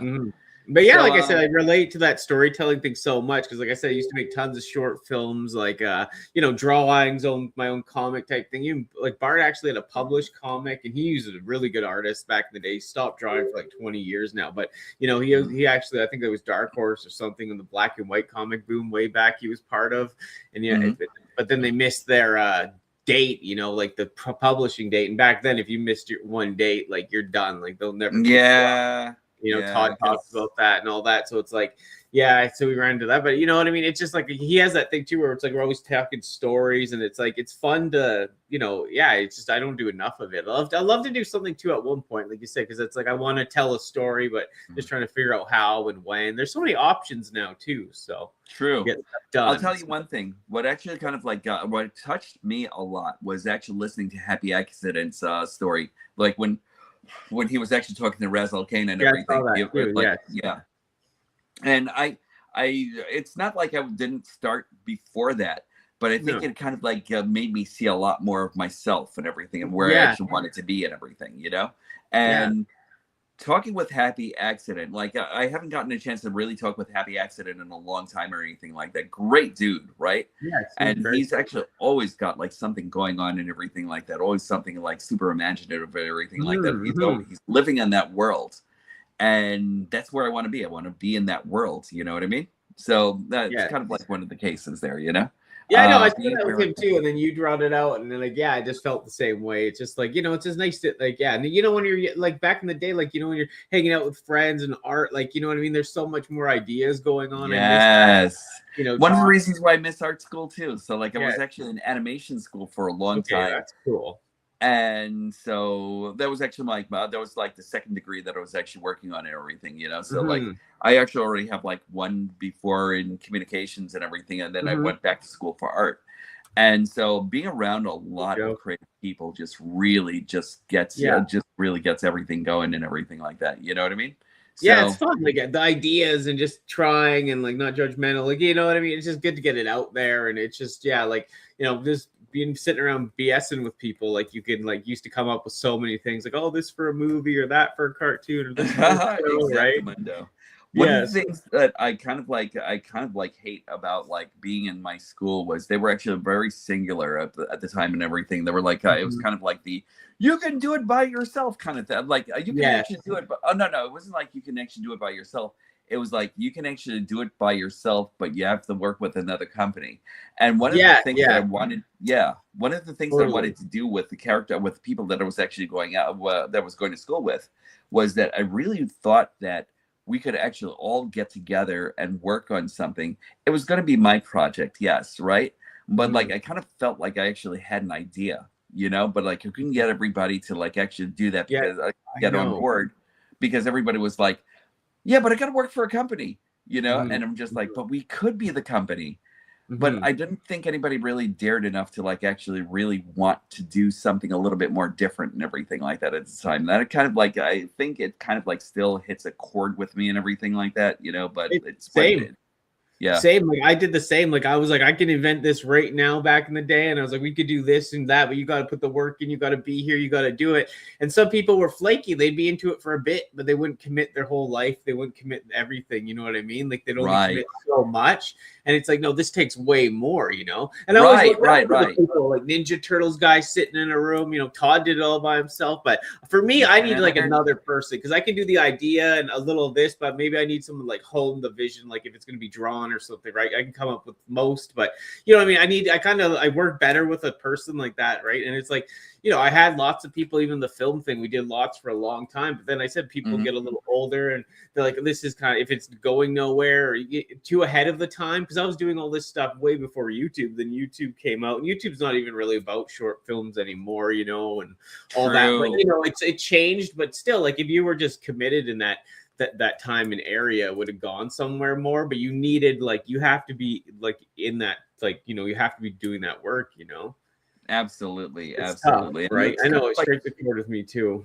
But yeah, so, like I said, I relate to that storytelling thing so much because, like I said, I used to make tons of short films, like you know, drawings on my own comic type thing. Even like Bart actually had a published comic, and he was a really good artist back in the day. He stopped drawing for like 20 years now, but you know, he actually, I think it was Dark Horse or something in the black and white comic boom way back. He was part of, and but then they missed their date, you know, like the publishing date. And back then, if you missed your one date, like you're done. Like they'll never. You know, Todd talks about that and all that. So it's like, so we ran into that. But you know what I mean? It's just like he has that thing too where it's like we're always talking stories and it's like it's fun to, you know, it's just I don't do enough of it. I love to do something too at one point, like you said, because it's like I want to tell a story, but just trying to figure out how and when. There's so many options now too. So true. I'll tell you one thing. What actually kind of like what touched me a lot was actually listening to Happy Accident's story. Like when he was actually talking to Raz Al Khan and everything. And I it's not like I didn't start before that, but I think it kind of like made me see a lot more of myself and everything and where I actually wanted to be and everything, you know? And talking with Happy Accident, like I haven't gotten a chance to really talk with Happy Accident in a long time or anything like that. Great dude, right? And he's actually always got like something going on and everything like that. Always something like super imaginative and everything like that. He's living in that world. And that's where I want to be. I want to be in that world. You know what I mean? So that's kind of like one of the cases there, you know? Yeah, no, I said that with him too, and then you brought it out, and then like, I just felt the same way. It's just like, you know, it's just nice to like, and you know, when you're like back in the day, like, you know, when you're hanging out with friends and art, like, you know what I mean? There's so much more ideas going on. Yes. You know, one of the reasons why I miss art school too. So like, I was actually in animation school for a long time. That's cool. And so that was actually like that was like the second degree that I was actually working on and everything, you know. So like I actually already have like one before in communications and everything, and then I went back to school for art. And so being around a lot of creative people just really just gets really gets everything going and everything like that. You know what I mean? So, it's fun. Like the ideas and just trying and like not judgmental. Like, you know what I mean? It's just good to get it out there, and it's just like, you know, just being sitting around BSing with people, like you can like used to come up with so many things like, oh, this for a movie or that for a cartoon or this for a show, right? One of the things that I kind of like hate about like being in my school was they were actually very singular at the time and everything. They were like it was kind of like the you can do it by yourself kind of thing. Like you can actually do it, but no, it wasn't like you can actually do it by yourself. It was like you can actually do it by yourself, but you have to work with another company. And one of the things that I wanted, one of the things that I wanted to do with the character, with the people that I was actually going out, that I was going to school with, was that I really thought that we could actually all get together and work on something. It was going to be my project, yes, right? But like I kind of felt like I actually had an idea, but like I couldn't get everybody to like actually do that because I get on board because everybody was like, yeah, but I got to work for a company, and I'm just like, but we could be the company. But I didn't think anybody really dared enough to like actually really want to do something a little bit more different and everything like that at the time. That it kind of like, I think it kind of like still hits a chord with me and everything like that, but it's same. Yeah. Same. Like I did the same. Like I was like, I can invent this right now back in the day. And I was like, we could do this and that, but you got to put the work in, you got to be here, you got to do it. And some people were flaky. They'd be into it for a bit, but they wouldn't commit their whole life. They wouldn't commit everything. You know what I mean? Like they'd only commit so much. And it's like, no, this takes way more, And I always right. People, like Ninja Turtles guy sitting in a room, Todd did it all by himself. But for me, I need like another person because I can do the idea and a little of this, but maybe I need someone like hone the vision. Like if it's going to be drawn or something, right? I can come up with most, but you know what I mean? I work better with a person like that, right? And it's like, I had lots of people, even the film thing, we did lots for a long time, but then I said people get a little older and they're like, this is kind of, if it's going nowhere or you get too ahead of the time, because I was doing all this stuff way before YouTube, then YouTube came out and YouTube's not even really about short films anymore, and all that, like, it changed, but still, like if you were just committed in that time and area would have gone somewhere more, but you needed, like, you have to be like in that, like, you have to be doing that work, Absolutely. It's tough, right? I know it strikes a chord with me too.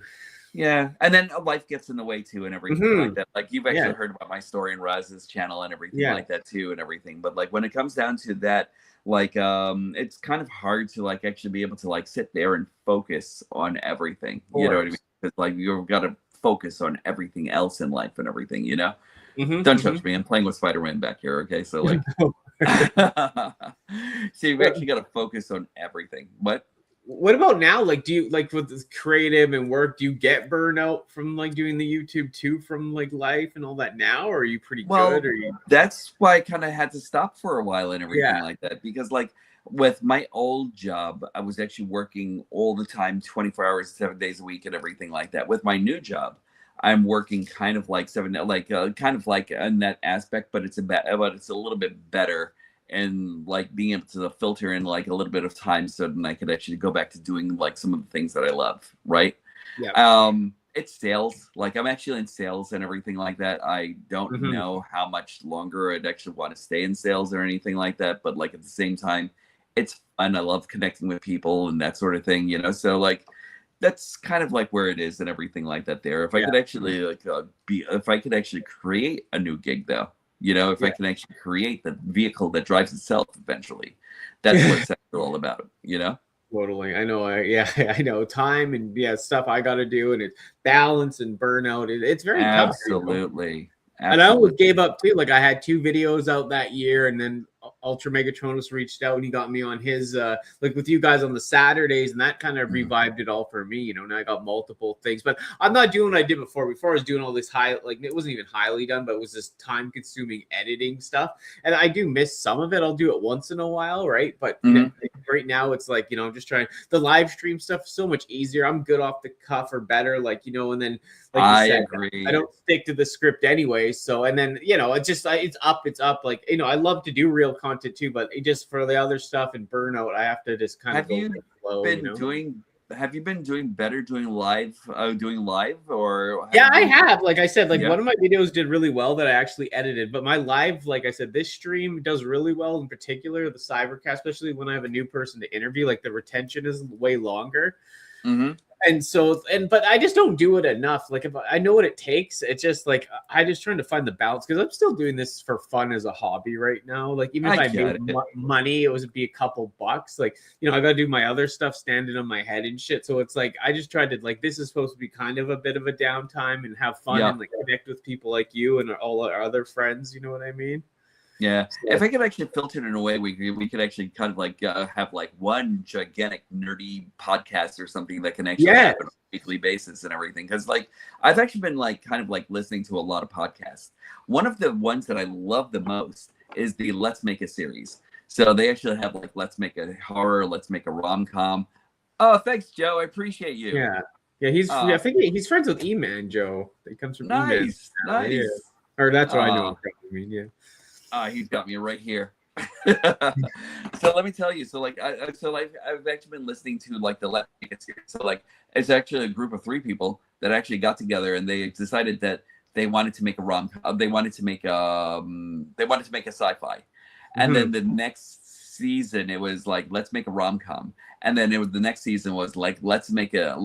Yeah, and then life gets in the way too and everything like that. Like you've actually heard about my story in Raz's channel and everything like that too and everything. But like when it comes down to that, like it's kind of hard to like actually be able to like sit there and focus on everything. You know what I mean? Because like you've got to focus on everything else in life and everything, Don't touch me. I'm playing with Spider-Man back here, okay? So like so you've actually got to focus on everything. What about now? Like, do you like with this creative and work, do you get burnout from like doing the YouTube too, from like life and all that now? Or are you pretty good? Or that's why I kind of had to stop for a while and everything like that. Because like with my old job, I was actually working all the time, 24 hours, 7 days a week and everything like that. With my new job, I'm working kind of like kind of like in that aspect, but it's a little bit better. And like being able to filter in like a little bit of time so then I could actually go back to doing like some of the things that I love, right? Yeah. It's sales. Like I'm actually in sales and everything like that. I don't know how much longer I'd actually want to stay in sales or anything like that. But like at the same time, it's fun. I love connecting with people and that sort of thing, So like that's kind of like where it is and everything like that there. If I could actually like if I could actually create a new gig though, if I can actually create the vehicle that drives itself eventually, that's what it's all about, Totally. I know. I know time and stuff I got to do, and it's balance and burnout. It's very tough. Absolutely. And I almost gave up too. Like I had 2 videos out that year, and then Ultra Megatronus reached out and he got me on his like with you guys on the Saturdays, and that kind of revived it all for me. Now I got multiple things, but I'm not doing what I did before. Before I was doing all this like it wasn't even highly done, but it was this time-consuming editing stuff, and I do miss some of it. I'll do it once in a while, right? But right now it's like I'm just trying the live stream stuff is so much easier. I'm good off the cuff or better, and then like you said, agree. I don't stick to the script anyway. So and then it's just it's up. Like I love to do real content too, but it just for the other stuff and burnout, I have to just kind of go with the flow. Have you been doing better doing live or? I have. Like I said, like one of my videos did really well that I actually edited, but my live, like I said, this stream does really well. In particular, the Cybercast, especially when I have a new person to interview, like the retention is way longer. And so, but I just don't do it enough. Like if I know what it takes, it's just like I just trying to find the balance because I'm still doing this for fun as a hobby right now. Like even if I made money, it would be a couple bucks. Like I got to do my other stuff, standing on my head and shit. So it's like I just tried to like this is supposed to be kind of a bit of a downtime and have fun and like connect with people like you and all our other friends. You know what I mean? Yeah, if I could actually filter it in a way, we could actually kind of like have like one gigantic nerdy podcast or something that can actually happen on a weekly basis and everything. Because like I've actually been like kind of like listening to a lot of podcasts. One of the ones that I love the most is the Let's Make a series. So they actually have like Let's Make a horror, Let's Make a rom-com. Oh, thanks, Joe. I appreciate you. Yeah. He's I think he's friends with E-Man Joe. He comes from E-Man. Nice. Or that's what I know. I mean, yeah. He's got me right here. So let me tell you. So like, I've actually been listening to like the Let's Make It series. So like, it's actually a group of 3 people that actually got together and they decided that they wanted to make a rom-com. They wanted to make a sci-fi, and then the next season it was like let's make a rom-com, and then the next season was like let's make a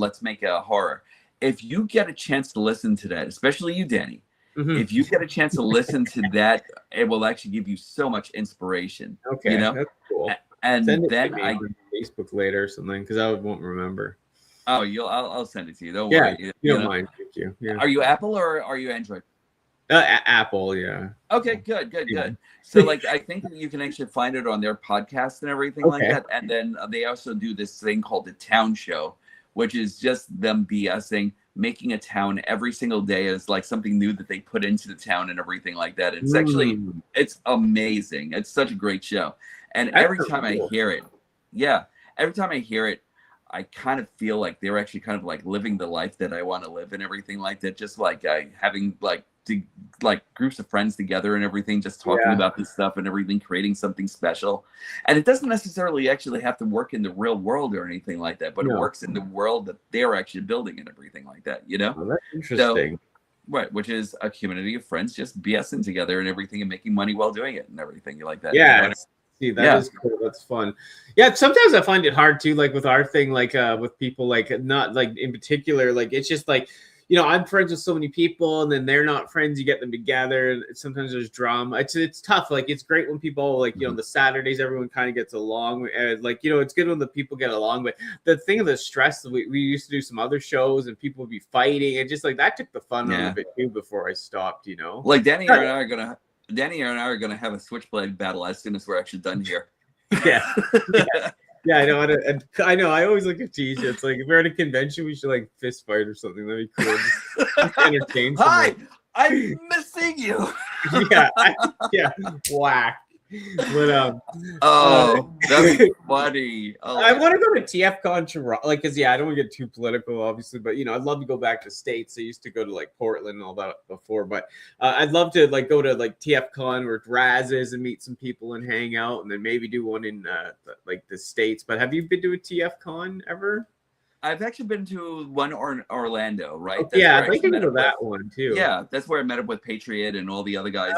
horror. If you get a chance to listen to that, especially you, Danny. If you get a chance to listen to that, it will actually give you so much inspiration. Okay, that's cool. And send then I on Facebook later or something because I won't remember. Oh, I'll send it to you. Don't worry. You don't mind. Thank you. Yeah. Are you Apple or are you Android? Apple, yeah. Okay, good. So like, I think you can actually find it on their podcast and everything like that. And then they also do this thing called the Town Show, which is just them BSing. Making a town every single day is like something new that they put into the town and everything like that. It's actually, it's amazing. It's such a great show. And every time I hear it, I kind of feel like they're actually kind of like living the life that I want to live and everything like that. Just like having like groups of friends together and everything, just talking about this stuff and everything, creating something special. And it doesn't necessarily actually have to work in the real world or anything like that, but it works in the world that they're actually building and everything like that, you know? Oh, that's interesting. So, right, which is a community of friends just BSing together and everything and making money while doing it and everything like that. Yeah. See, that is cool. That's fun. Yeah, sometimes I find it hard too, like with our thing, like with people, like not like in particular, like it's just like, you know, I'm friends with so many people and then they're not friends. You get them together. And sometimes there's drama. It's tough. Like, it's great when people like, you know, the Saturdays, everyone kind of gets along. Like, you know, it's good when the people get along. But the thing of the stress, we used to do some other shows and people would be fighting. And just like that took the fun out of it too before I stopped, you know? Like Danny and I are gonna have a switchblade battle as soon as we're actually done here. Yeah. Yeah, I know. I know. I always look at tease. It's like if we're at a convention, we should like fist fight or something. That'd be cool. Just entertain. Hi, I'm missing you. Yeah. Whack. But that'd be funny. I want to go to TFCon Toronto, like, cause I don't want to get too political, obviously, but you know, I'd love to go back to States. I used to go to like Portland and all that before, but I'd love to like go to like TFCon or Raz is and meet some people and hang out, and then maybe do one in like the States. But have you been to a TFCon ever? I've actually been to one in Orlando, right? Oh, yeah, I think I know that one too. Yeah, that's where I met up with Patriot and all the other guys.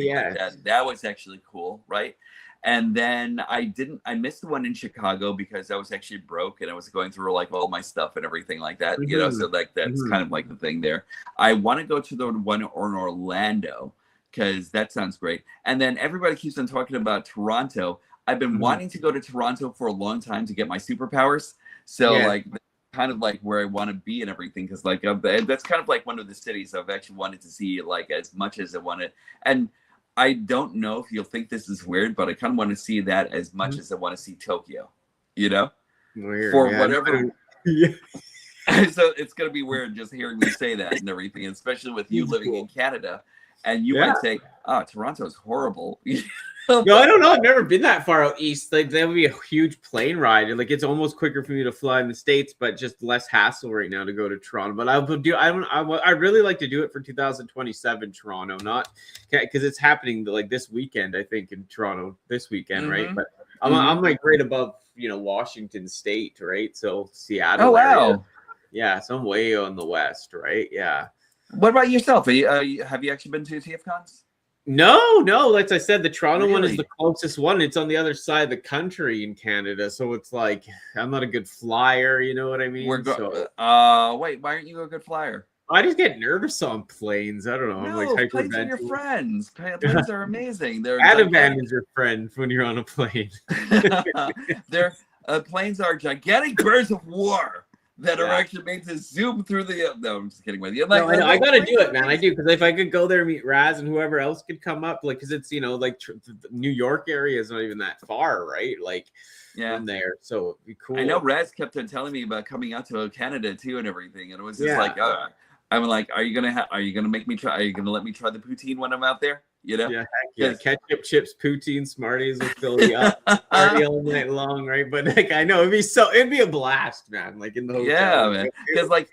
Yeah. That was actually cool, right? And then I missed the one in Chicago because I was actually broke and I was going through like all my stuff and everything like that, you know, so like that's kind of like the thing there. I want to go to the one in Orlando because that sounds great. And then everybody keeps on talking about Toronto. I've been wanting to go to Toronto for a long time to get my superpowers. So like kind of like where I want to be and everything, because like that's kind of like one of the cities I've actually wanted to see like as much as I wanted. And I don't know if you'll think this is weird, but I kind of want to see that as much as I want to see Tokyo, you know? Weird, for whatever. So it's gonna be weird just hearing me say that and everything, especially with you living in Canada, and you might say, "Oh, Toronto's horrible." No, I don't know. I've never been that far out east. Like that would be a huge plane ride. Like it's almost quicker for me to fly in the States, but just less hassle right now to go to Toronto. But I really like to do it for 2027 Toronto, not because it's happening like this weekend. I think in Toronto this weekend, right? But I'm like right above Washington State, right? So Seattle. Oh wow. Area. Yeah, so I'm way on the west, right? Yeah. What about yourself? Have you actually been to TFCons? No. Like I said, the Toronto one is the closest one. It's on the other side of the country in Canada, so it's like I'm not a good flyer. You know what I mean? Wait, why aren't you a good flyer? I just get nervous on planes. I don't know. No, I'm like planes are your friends. Planes are amazing. They're Ativan is your friend when you're on a plane. They're planes are gigantic birds of war that are actually made to zoom through the. No, I'm just kidding with you. Like, I gotta do it, man. I do, because if I could go there and meet Raz and whoever else could come up, like, because it's like the New York area is not even that far, right? Like, from there, so it'd be cool. I know Raz kept on telling me about coming out to Canada too and everything, and it was just like, I'm like, are you gonna make me try? Are you gonna let me try the poutine when I'm out there? You know? Yeah, ketchup, chips, poutine, Smarties will fill you up party all night long, right? But like, I know it'd be a blast, man. Like in the hotel. Yeah, man. Because like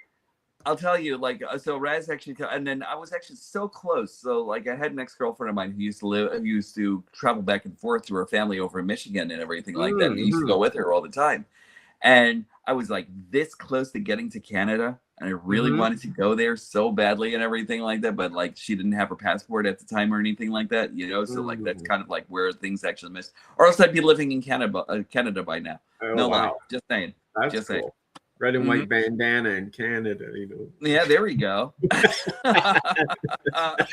I'll tell you, like, so Raz actually, and then I was actually so close. So, like, I had an ex-girlfriend of mine who used to travel back and forth to her family over in Michigan and everything like that. And I used to go with her all the time. And I was like this close to getting to Canada, and I really wanted to go there so badly and everything like that. But like, she didn't have her passport at the time or anything like that, you know. So like, that's kind of like where things actually missed. Or else I'd be living in Canada by now. Oh, no wow. lie, just saying. That's just cool. saying. Red and white bandana in Canada, you know. Yeah, there we go. I'm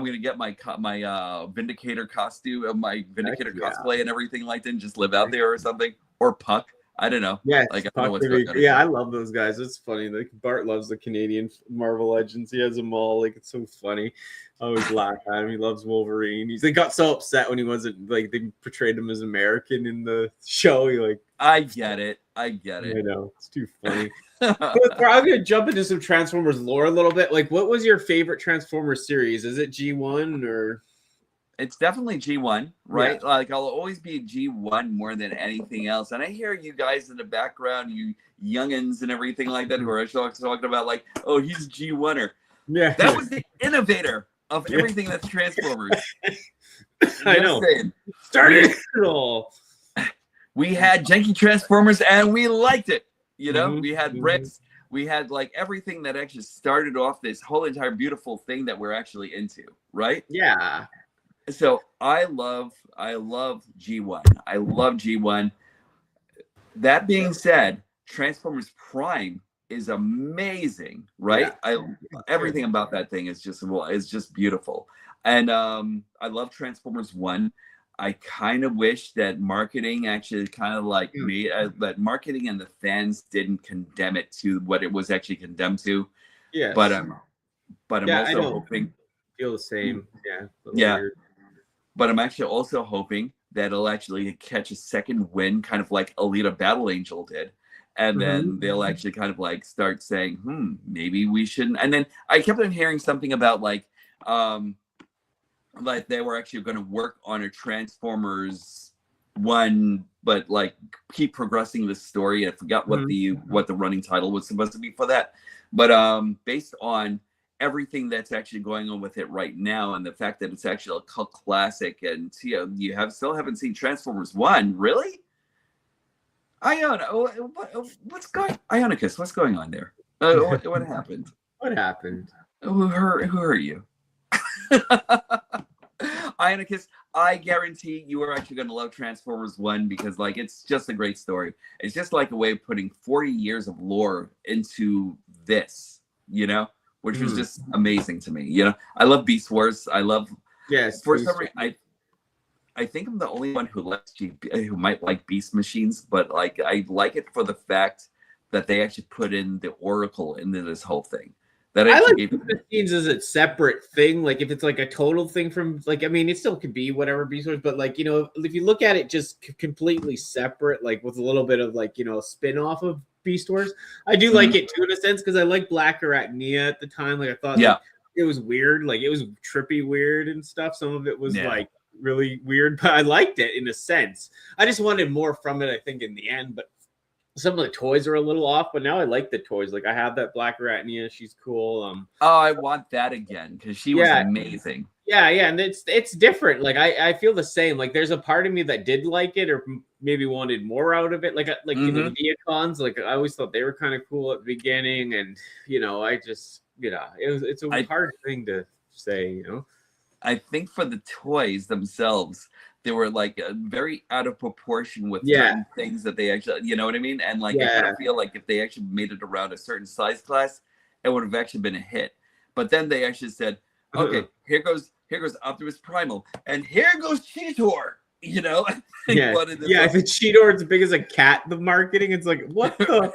gonna get my Vindicator costume, my Vindicator cosplay, and everything like that, and just live out there or something. Or Puck, I don't know. Yeah, like, I don't know what's going on. Yeah, I love those guys. It's funny. Like Bart loves the Canadian Marvel Legends. He has them all. Like, it's so funny. I always laugh at him. He loves Wolverine. They got so upset when he wasn't, like, they portrayed him as American in the show. I get it. I know. It's too funny. But I'm gonna jump into some Transformers lore a little bit. Like, what was your favorite Transformers series? Is it G1 or? It's definitely G1, right? Yeah. Like, I'll always be G1 more than anything else. And I hear you guys in the background, you youngins and everything like that, who are talking about like, oh, he's G1er. Yeah, that was the innovator of everything that's Transformers. I know. Started it all. We had janky Transformers, and we liked it. You know, we had bricks. We had like everything that actually started off this whole entire beautiful thing that we're actually into, right? Yeah. So I love G1. I love G1. That being said, Transformers Prime is amazing, right? Yeah. Everything about that thing is just beautiful. And I love Transformers 1. I kind of wish that marketing actually kind of like made that marketing and the fans didn't condemn it to what it was actually condemned to. Yeah. But I'm also hoping. Feel the same. Yeah. Weird. But I'm actually also hoping that it'll actually catch a second win, kind of like Alita Battle Angel did. And then they'll actually kind of like start saying, maybe we shouldn't. And then I kept on hearing something about like they were actually going to work on a Transformers 1, but like keep progressing the story. I forgot what the running title was supposed to be for that. But based on everything that's actually going on with it right now, and the fact that it's actually a cult classic, and you still haven't seen Transformers 1, really? Iona, what's going? Ionicus, what's going on there? What happened? What happened? Who hurt you? Ionicus, I guarantee you are actually going to love Transformers 1 because like it's just a great story. It's just like a way of putting 40 years of lore into this, you know, which was just amazing to me. You know, I love Beast Wars. I love for some reason I think I'm the only one who might like Beast Machines, but like I like it for the fact that they actually put in the Oracle into this whole thing. That I like Beast Machines as a separate thing. Like if it's like a total thing from like, I mean, it still could be whatever Beast Wars, but like, you know, if you look at it just completely separate, like with a little bit of like, you know, a spin-off of Beast Wars, I do like it too in a sense because I like Black Arachnia at the time. Like I thought like, it was weird, like it was trippy weird and stuff. Some of it was like really weird, but I liked it in a sense. I just wanted more from it, I think, in the end, but some of the toys are a little off, but now I like the toys. Like I have that Black Arachnia, she's cool. I want that again because she was amazing. Yeah, and it's different. Like I feel the same. Like there's a part of me that did like it, or maybe wanted more out of it. Like you know, the Diacons. Like I always thought they were kind of cool at the beginning, and you know, I just it's a hard thing to say. You know, I think for the toys themselves, they were like very out of proportion with certain things that they actually, you know what I mean? And like I kind of feel like if they actually made it around a certain size class, it would have actually been a hit. But then they actually said, okay, here goes Optimus Primal, and here goes Cheetor. You know, the Cheetor is as big as a cat. The marketing, it's like what the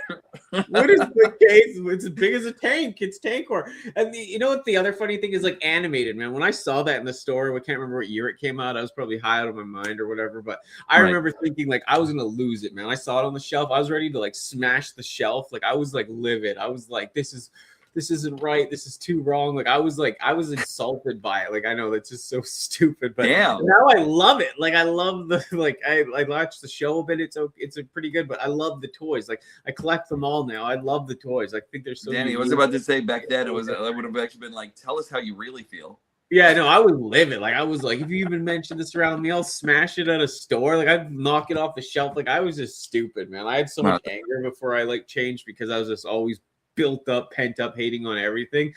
what is the case? It's as big as a tank. It's Tankor. And you know what? The other funny thing is like animated, man. When I saw that in the store, I can't remember what year it came out. I was probably high out of my mind or whatever. But I remember thinking like I was gonna lose it, man. I saw it on the shelf. I was ready to like smash the shelf. Like I was like livid. I was like, this is this isn't right. This is too wrong. Like I was insulted by it. Like I know that's just so stupid, but Damn. now I love it. Like I love the I watched the show a bit. It's a pretty good, but I love the toys. Like I collect them all now. I love the toys. I think they're so. Danny, I was about to say back then I would have actually been like, tell us how you really feel. Yeah, no, I would live it. Like I was like, if you even mention this around me, I'll smash it at a store. Like I'd knock it off the shelf. Like I was just stupid, man. I had so much anger before I like changed because I was just always built up, pent up, hating on everything.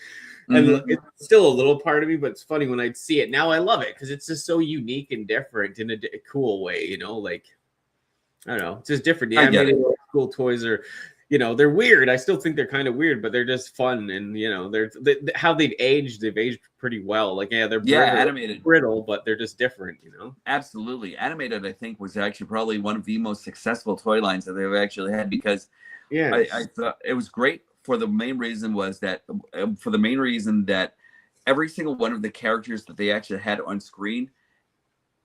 And it's still a little part of me, but it's funny when I'd see it. Now I love it because it's just so unique and different in a cool way, you know, like I don't know, it's just different. Yeah, maybe cool toys are, you know, they're weird. I still think they're kind of weird, but they're just fun. And you know, how they've aged pretty well. Like they're animated, brittle, but they're just different. You know, absolutely. Animated, I think, was actually probably one of the most successful toy lines that they've actually had because I thought it was great for the main reason that every single one of the characters that they actually had on screen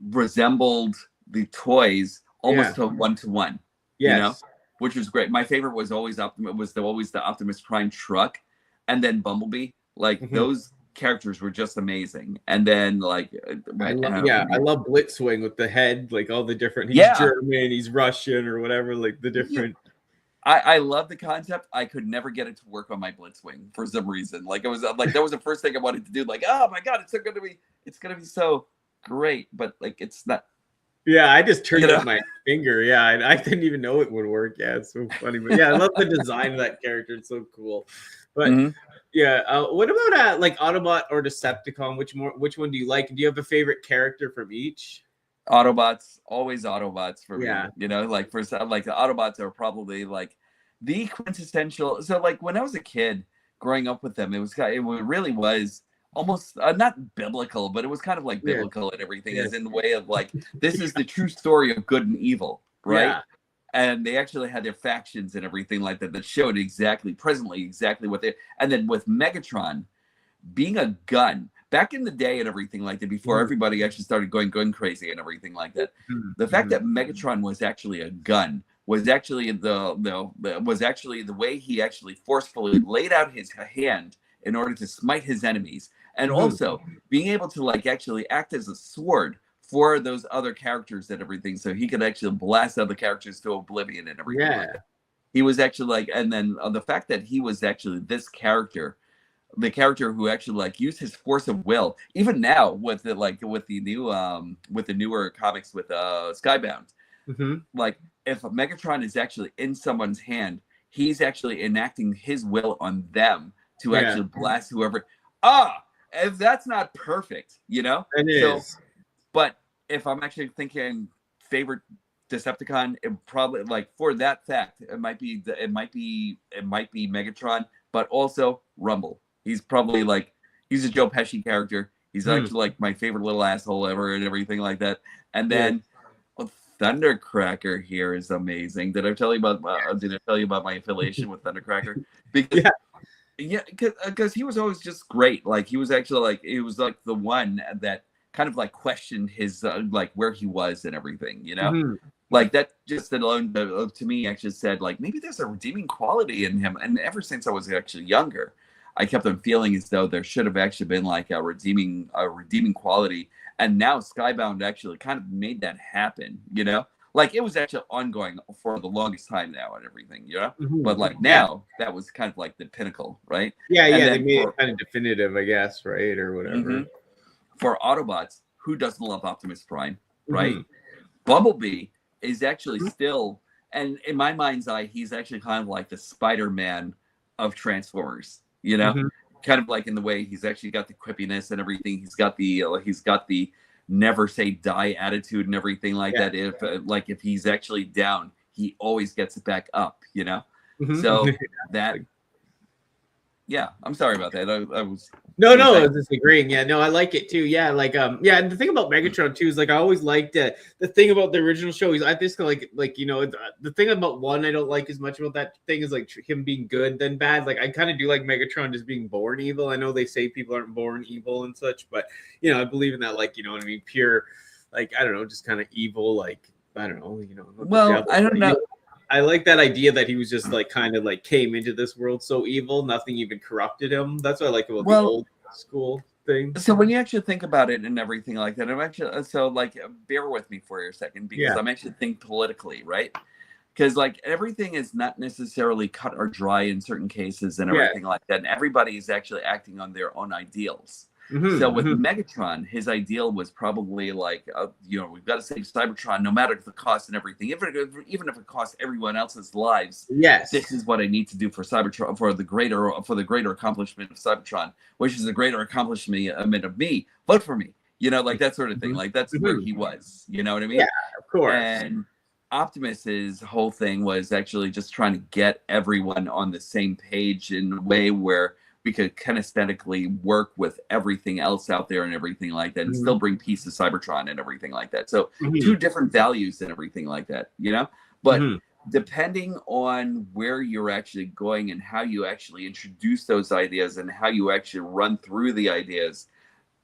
resembled the toys almost to one. Yes. You know? Which was great. My favorite was always the Optimus Prime truck, and then Bumblebee. Like those characters were just amazing. And then like I love Blitzwing with the head, like all the different. He's German, he's Russian, or whatever. Like the different. I love the concept. I could never get it to work on my Blitzwing for some reason. Like it was like that was the first thing I wanted to do. Like, oh my god, it's gonna be so great, but like it's not. Yeah, I just turned up my finger. Yeah, I didn't even know it would work. Yeah, it's so funny. But yeah, I love the design of that character. It's so cool. But what about like Autobot or Decepticon? Which one do you like? Do you have a favorite character from each? Autobots, always Autobots for me. You know, like the Autobots are probably like the quintessential. So like when I was a kid growing up with them, it really was almost not biblical, but it was kind of like biblical and everything is in the way of like, this is the true story of good and evil, right? Yeah. And they actually had their factions and everything like that showed exactly what they, and then with Megatron being a gun back in the day and everything like that, before everybody actually started going crazy and everything like that, the fact that Megatron was actually a gun was actually the way he actually forcefully laid out his hand in order to smite his enemies. And also being able to like actually act as a sword for those other characters and everything, so he could actually blast other characters to oblivion and everything. Like that. He was actually like, and then the fact that he was actually this character, the character who actually like used his force of will, even now with the newer comics with Skybound, like if Megatron is actually in someone's hand, he's actually enacting his will on them to actually blast whoever. If that's not perfect, you know? It is. But if I'm actually thinking favorite Decepticon, it probably like for that fact, it might be Megatron, but also Rumble. He's probably like he's a Joe Pesci character. He's actually like my favorite little asshole ever and everything like that. And then Thundercracker here is amazing. Did I tell you about my affiliation with Thundercracker? Because because he was always just great. Like he was actually like the one that kind of like questioned his like where he was and everything, you know. Like that just alone to me actually said like maybe there's a redeeming quality in him. And ever since I was actually younger, I kept on feeling as though there should have actually been like a redeeming quality. And now Skybound actually kind of made that happen, you know. Like it was actually ongoing for the longest time now and everything, you know. But like now, that was kind of like the pinnacle, right? Yeah, they made it kind of definitive, I guess, right, or whatever. For Autobots, who doesn't love Optimus Prime, right? Bumblebee is actually still, and in my mind's eye, he's actually kind of like the Spider-Man of Transformers, you know. Kind of like in the way he's actually got the quippiness and everything. He's got the never say die attitude and everything like that. If he's actually down, he always gets it back up, you know. So that I'm sorry about that. I was I was just agreeing. I like it too. And the thing about Megatron too is like I always liked the thing about the original show is I just like you know the thing about one I don't like as much about that thing is like him being good then bad. Like I kind of do like Megatron just being born evil. I know they say people aren't born evil and such, but you know I believe in that, like, you know what I mean, pure, like, I don't know, just kind of evil, like, I don't know, you know. Well, I don't know. I like that idea that he was just like kind of like came into this world so evil, nothing even corrupted him. That's what I like about the old school thing. So when you actually think about it and everything like that, I'm actually bear with me for a second because I'm actually thinking politically, right? Because like everything is not necessarily cut or dry in certain cases and everything like that, and everybody is actually acting on their own ideals. So with Megatron, his ideal was probably like, we've got to save Cybertron no matter the cost and everything. Even if it costs everyone else's lives, this is what I need to do for Cybertron, for the greater accomplishment of Cybertron, which is the greater accomplishment of me. Vote for me, like that sort of thing. Like that's where he was. You know what I mean? Yeah, of course. And Optimus's whole thing was actually just trying to get everyone on the same page in a way where we could kinesthetically work with everything else out there and everything like that and still bring peace to Cybertron and everything like that. So two different values and everything like that, But depending on where you're actually going and how you actually introduce those ideas and how you actually run through the ideas,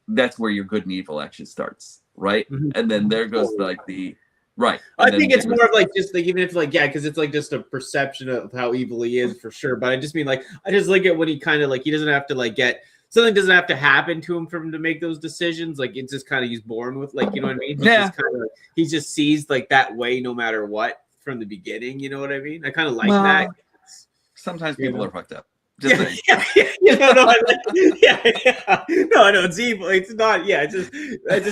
that's where your good and evil actually starts, right? And then there goes like the... Right. I think it's more of like just like even if like because it's like just a perception of how evil he is for sure. But I just mean like I just like it when he kind of like he doesn't have to like get something doesn't have to happen to him for him to make those decisions. Like it's just kind of he's born with like you know what I mean. He just sees like that way no matter what from the beginning. You know what I mean? I kind of like that. Sometimes people are fucked up. No, I know it's evil. It's not. Yeah, it's just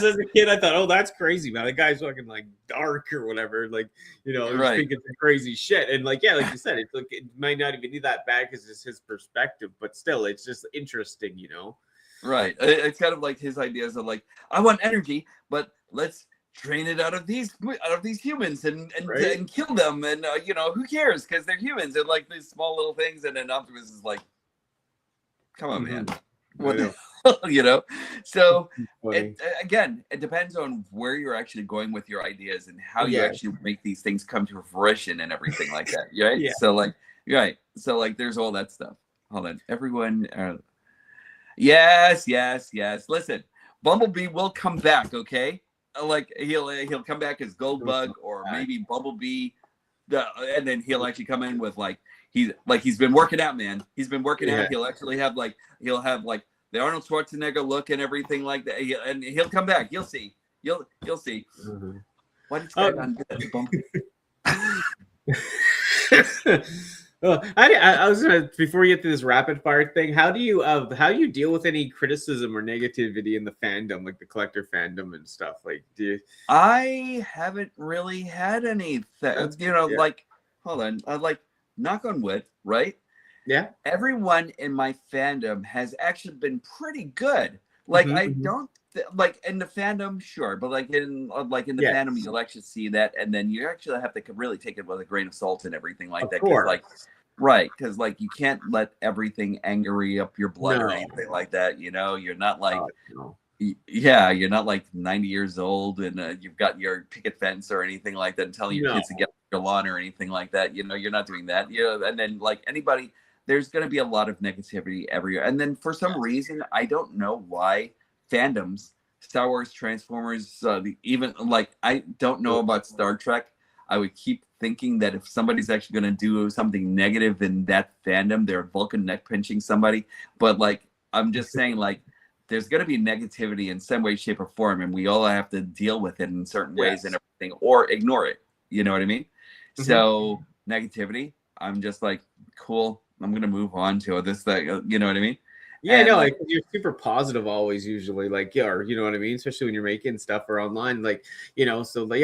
as a kid, I thought, oh, that's crazy, man. The guy's fucking like dark or whatever. Like, he's thinking some crazy shit. And like, like you said, it's like it might not even be that bad because it's his perspective, but still, it's just interesting, Right. It's kind of like his ideas of like, I want energy, but let's drain it out of these humans and kill them and who cares because they're humans and like these small little things and then Optimus is like, come on man, what the hell, so it depends on where you're actually going with your ideas and how you actually make these things come to fruition and everything like that, right? So like there's all that stuff. Hold on, everyone. Yes. Listen, Bumblebee will come back, okay? Like he'll come back as Goldbug or maybe Bumblebee, and then he'll actually come in with like he's been working out, man. He's been working out. He'll actually have the Arnold Schwarzenegger look and everything like that, and he'll come back. You'll see. You'll see. Why did Bumblebee? I was gonna before we get to this rapid fire thing. How do you deal with any criticism or negativity in the fandom, like the collector fandom and stuff? Like, I haven't really had any. Like, hold on, like, knock on wood, right? Yeah. Everyone in my fandom has actually been pretty good. Like, I don't like in the fandom, sure, but like in the fandom, you'll actually see that, and then you actually have to really take it with a grain of salt and everything like that. Because like you can't let everything angry up your blood or anything like that. You're not like you're not like 90 years old and you've got your picket fence or anything like that and telling your kids to get off your lawn or anything like that. You're not doing that. And then like anybody, there's going to be a lot of negativity everywhere. And then for some reason, I don't know why fandoms, Star Wars, Transformers, even like I don't know about Star Trek. I would keep thinking that if somebody's actually going to do something negative in that fandom, they're Vulcan neck pinching somebody. But like I'm just saying, like there's going to be negativity in some way, shape, or form, and we all have to deal with it in certain ways and everything, or ignore it. You know what I mean? So negativity, I'm just like, cool. I'm going to move on to this thing. You know what I mean? Yeah, and no, like you're super positive always, usually, like, or you know what I mean, especially when you're making stuff or online, like, so like,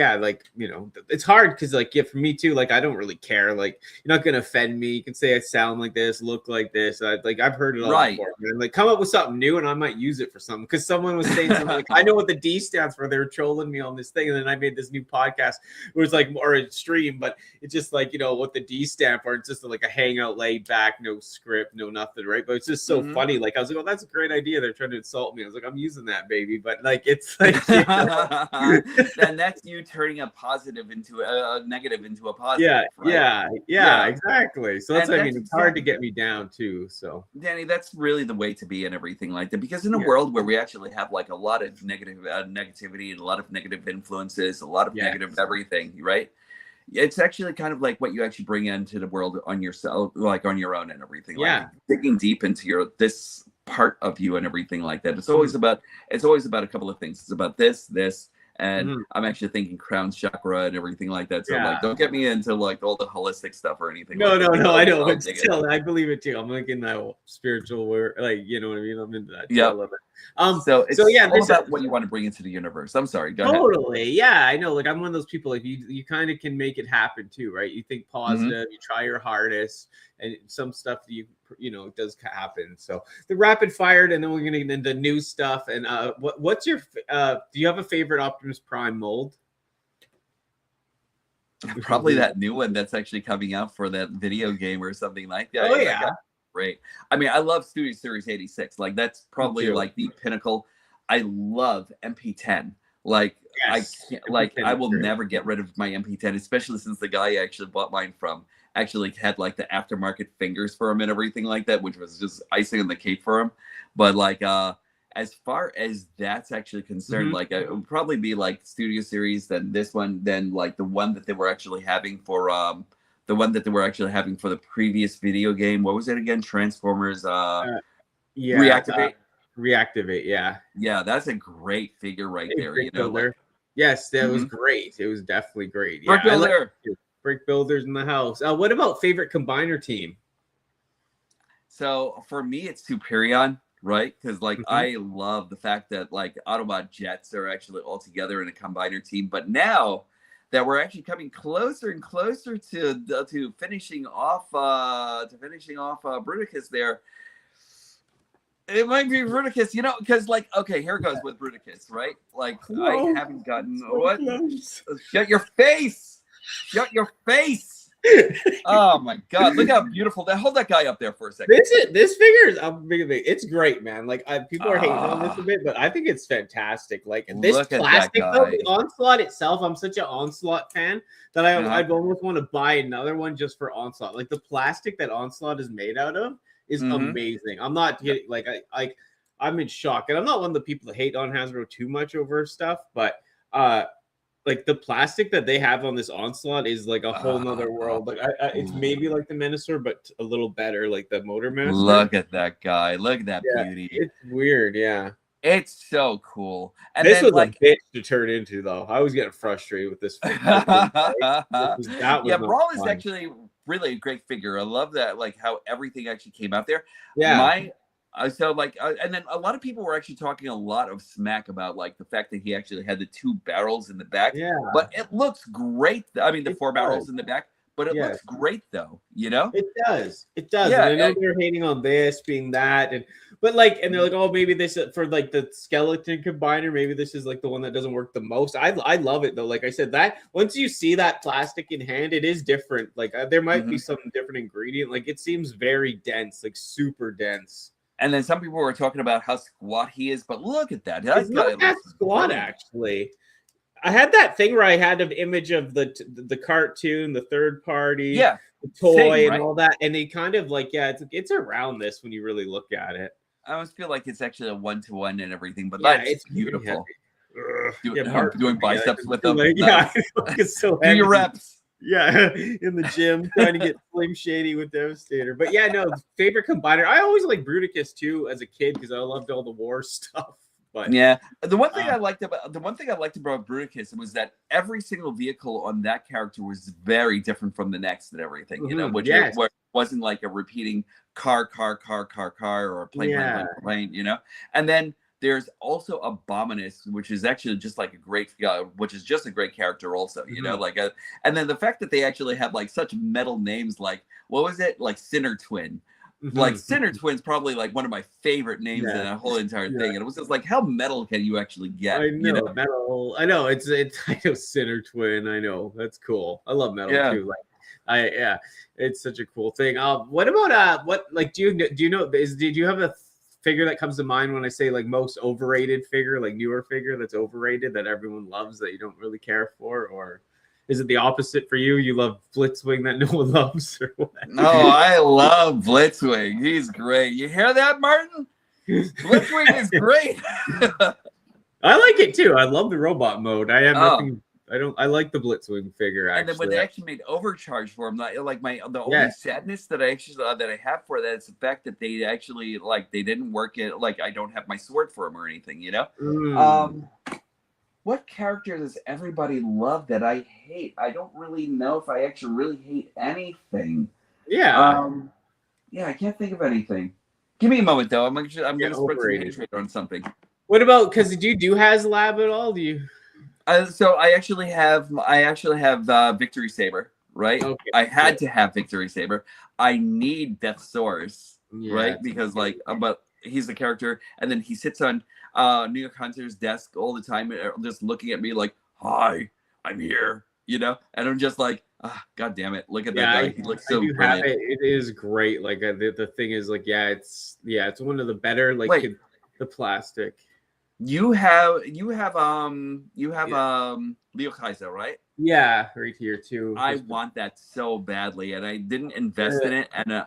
it's hard because, like, for me too, like, I don't really care, like, you're not gonna offend me. You can say I sound like this, look like this, I've heard it all before, man. Like, come up with something new, and I might use it for something. Because someone was saying something like, I know what the D stands for. They were trolling me on this thing, and then I made this new podcast where it's like, or a stream, but it's just like, what the D stand for. It's just like a hangout, laid back, no script, no nothing, right? But it's just so funny, like. I was like, oh, that's a great idea. They're trying to insult me. I was like, I'm using that, baby. But like, it's like, and that's you turning a positive into a negative into a positive. Yeah, right? Exactly. So that's what I mean. It's hard to get me down too. So, Danny, that's really the way to be and everything like that. Because in a world where we actually have like a lot of negativity and a lot of negative influences, a lot of negative everything, right? it's actually kind of like what you actually bring into the world on yourself, like on your own and everything. Yeah. Like digging deep into this part of you and everything like that. It's always about a couple of things. It's about this, and I'm actually thinking crown chakra and everything like that. So like, don't get me into like all the holistic stuff or anything. No, like that. I know, but still, I believe it too. I'm like in that spiritual word, like, you know what I mean? I'm into that. Yeah. I love it. So it's all about what you want to bring into the universe. I'm sorry. Go totally. ahead. Yeah, I know. Like I'm one of those people. Like you kind of can make it happen too, right? You think positive, you try your hardest, and some stuff you know does happen. So the rapid fired, and then we're gonna get into new stuff. And what's your do you have a favorite Optimus Prime mold? Probably that new one that's actually coming out for that video game or something like that. Oh yeah. Great. I mean, I love Studio Series 86. Like that's probably like the pinnacle. I love MP10. Like yes, I can't, like I will never get rid of my MP10, especially since the guy I actually bought mine from actually had like the aftermarket fingers for him and everything like that, which was just icing on the cake for him. But like as far as that's actually concerned, like it would probably be like Studio Series, then this one, then like the one that they were actually having for the previous video game. What was it again? Transformers Reactivate. Reactivate, yeah. Yeah, that's a great figure right there. You know, like, yes, that was great. It was definitely great. Brick builder. Brick builders in the house. What about favorite combiner team? So for me, it's Superion, right? Because like I love the fact that like Autobot Jets are actually all together in a combiner team. But now that we're actually coming closer and closer to finishing off Bruticus there. It might be Bruticus, you know, because like, okay, here it goes with Bruticus, right? Like, I haven't gotten what? Shut your face! Shut your face! Oh my God! Look how beautiful that. Hold that guy up there for a second. This figure is it's great, man. Like people are hating on this a bit, but I think it's fantastic. Like this plastic, though, the Onslaught itself. I'm such an Onslaught fan that I'd almost want to buy another one just for Onslaught. Like the plastic that Onslaught is made out of is amazing. I'm not kidding. Like I'm in shock, and I'm not one of the people that hate on Hasbro too much over stuff, but like the plastic that they have on this Onslaught is like a whole nother world. Like it's maybe like the Menasor, but a little better, like the Motor Master. Look at that guy. Look at that beauty. It's weird, yeah. It's so cool. And this was like a bitch to turn into, though. I was getting frustrated with this. Brawl is actually really a great figure. I love that, like how everything actually came out there. Yeah. So like, and then a lot of people were actually talking a lot of smack about like the fact that he actually had the 2 barrels in the back. Yeah. But it looks great. I mean, the 4 barrels in the back. But it looks great, though. You know, it does. It does. Yeah, and I know they're hating on this being that, and they're like, oh, maybe this for like the skeleton combiner. Maybe this is like the one that doesn't work the most. I love it though. Like I said, that once you see that plastic in hand, it is different. Like there might be some different ingredient. Like it seems very dense, like super dense. And then some people were talking about how squat he is, but look at that. He's not that squat, actually. I had that thing where I had an image of the cartoon, the third party, the toy, and all that, and they kind of like, it's around this when you really look at it. I always feel like it's actually a 1-to-1 and everything, but it's beautiful. Doing biceps with them. Like, it's so do your reps. Yeah, in the gym, trying to get Slim Shady with Devastator. But favorite combiner. I always liked Bruticus too as a kid because I loved all the war stuff. But the one thing I liked about Bruticus was that every single vehicle on that character was very different from the next and everything. You know, which wasn't like a repeating car or a plane. You know, and then there's also Abominus, which is actually just like a great character also. You know, like and then the fact that they actually have like such metal names, like what was it, like Sinner Twin. Like Sinner Twin's probably like one of my favorite names in that whole entire thing, and it was just like, how metal can you actually get? I know, metal. I know it's I know Sinner Twin. I know that's cool. I love metal too. Like, it's such a cool thing. What about do you know? Did you have a figure that comes to mind when I say like most overrated figure, like newer figure that's overrated that everyone loves that you don't really care for, or? Is it the opposite for you? You love Blitzwing that no one loves, or what? No, I love Blitzwing. He's great. You hear that, Martin? Blitzwing is great. I like it too. I love the robot mode. I have nothing. I like the Blitzwing figure actually. And then when they actually made overcharge for him, the only sadness that I actually that I have for that is the fact that they actually they didn't work it. Like I don't have my sword for him or anything, you know. What character does everybody love that I hate? I don't really know if I actually really hate anything. Yeah. Yeah, I can't think of anything. Give me a moment though. I'm gonna spread some hatred on something. What about, because do you do HasLab at all? Do you? So I actually have Victory Saber, right? Okay, I had to have Victory Saber. I need Death Source, right? Because but he's the character, and then he sits on New York Hunter's desk all the time, just looking at me like, "Hi, I'm here," you know. And I'm just like, God damn it! Look at that guy. He looks so brilliant. It is great. Like the thing is like, it's one of the better the plastic. You have Leo Kaiser, right? Yeah, right here too. I want that so badly, and I didn't invest in it. And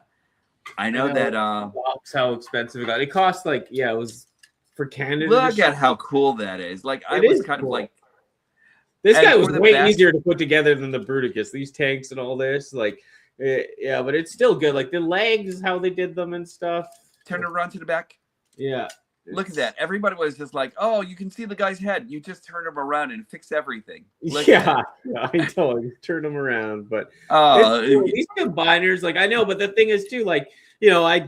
I know that how expensive it got. It cost it was for Canada. Look at how cool that is. Like I was kind of like, this guy was way easier to put together than the Bruticus. These tanks and all this, but it's still good. Like the legs, how they did them and stuff. Turn it around to the back. Yeah. Look at that. Everybody was just like, oh, you can see the guy's head. You just turn him around and fix everything. I totally turn them around. But these combiners, I know, but the thing is too, I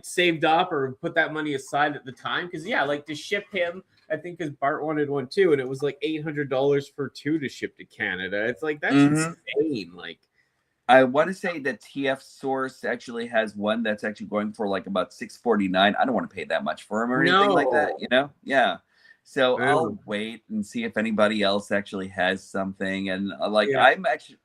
saved up or put that money aside at the time because to ship him, I think because Bart wanted one too, and it was $800 for two to ship to Canada. It's that's insane. I want to say that TF Source actually has one that's actually going for about $649. I don't want to pay that much for him or anything like that, you know? Yeah. So I'll wait and see if anybody else actually has something. And I'm actually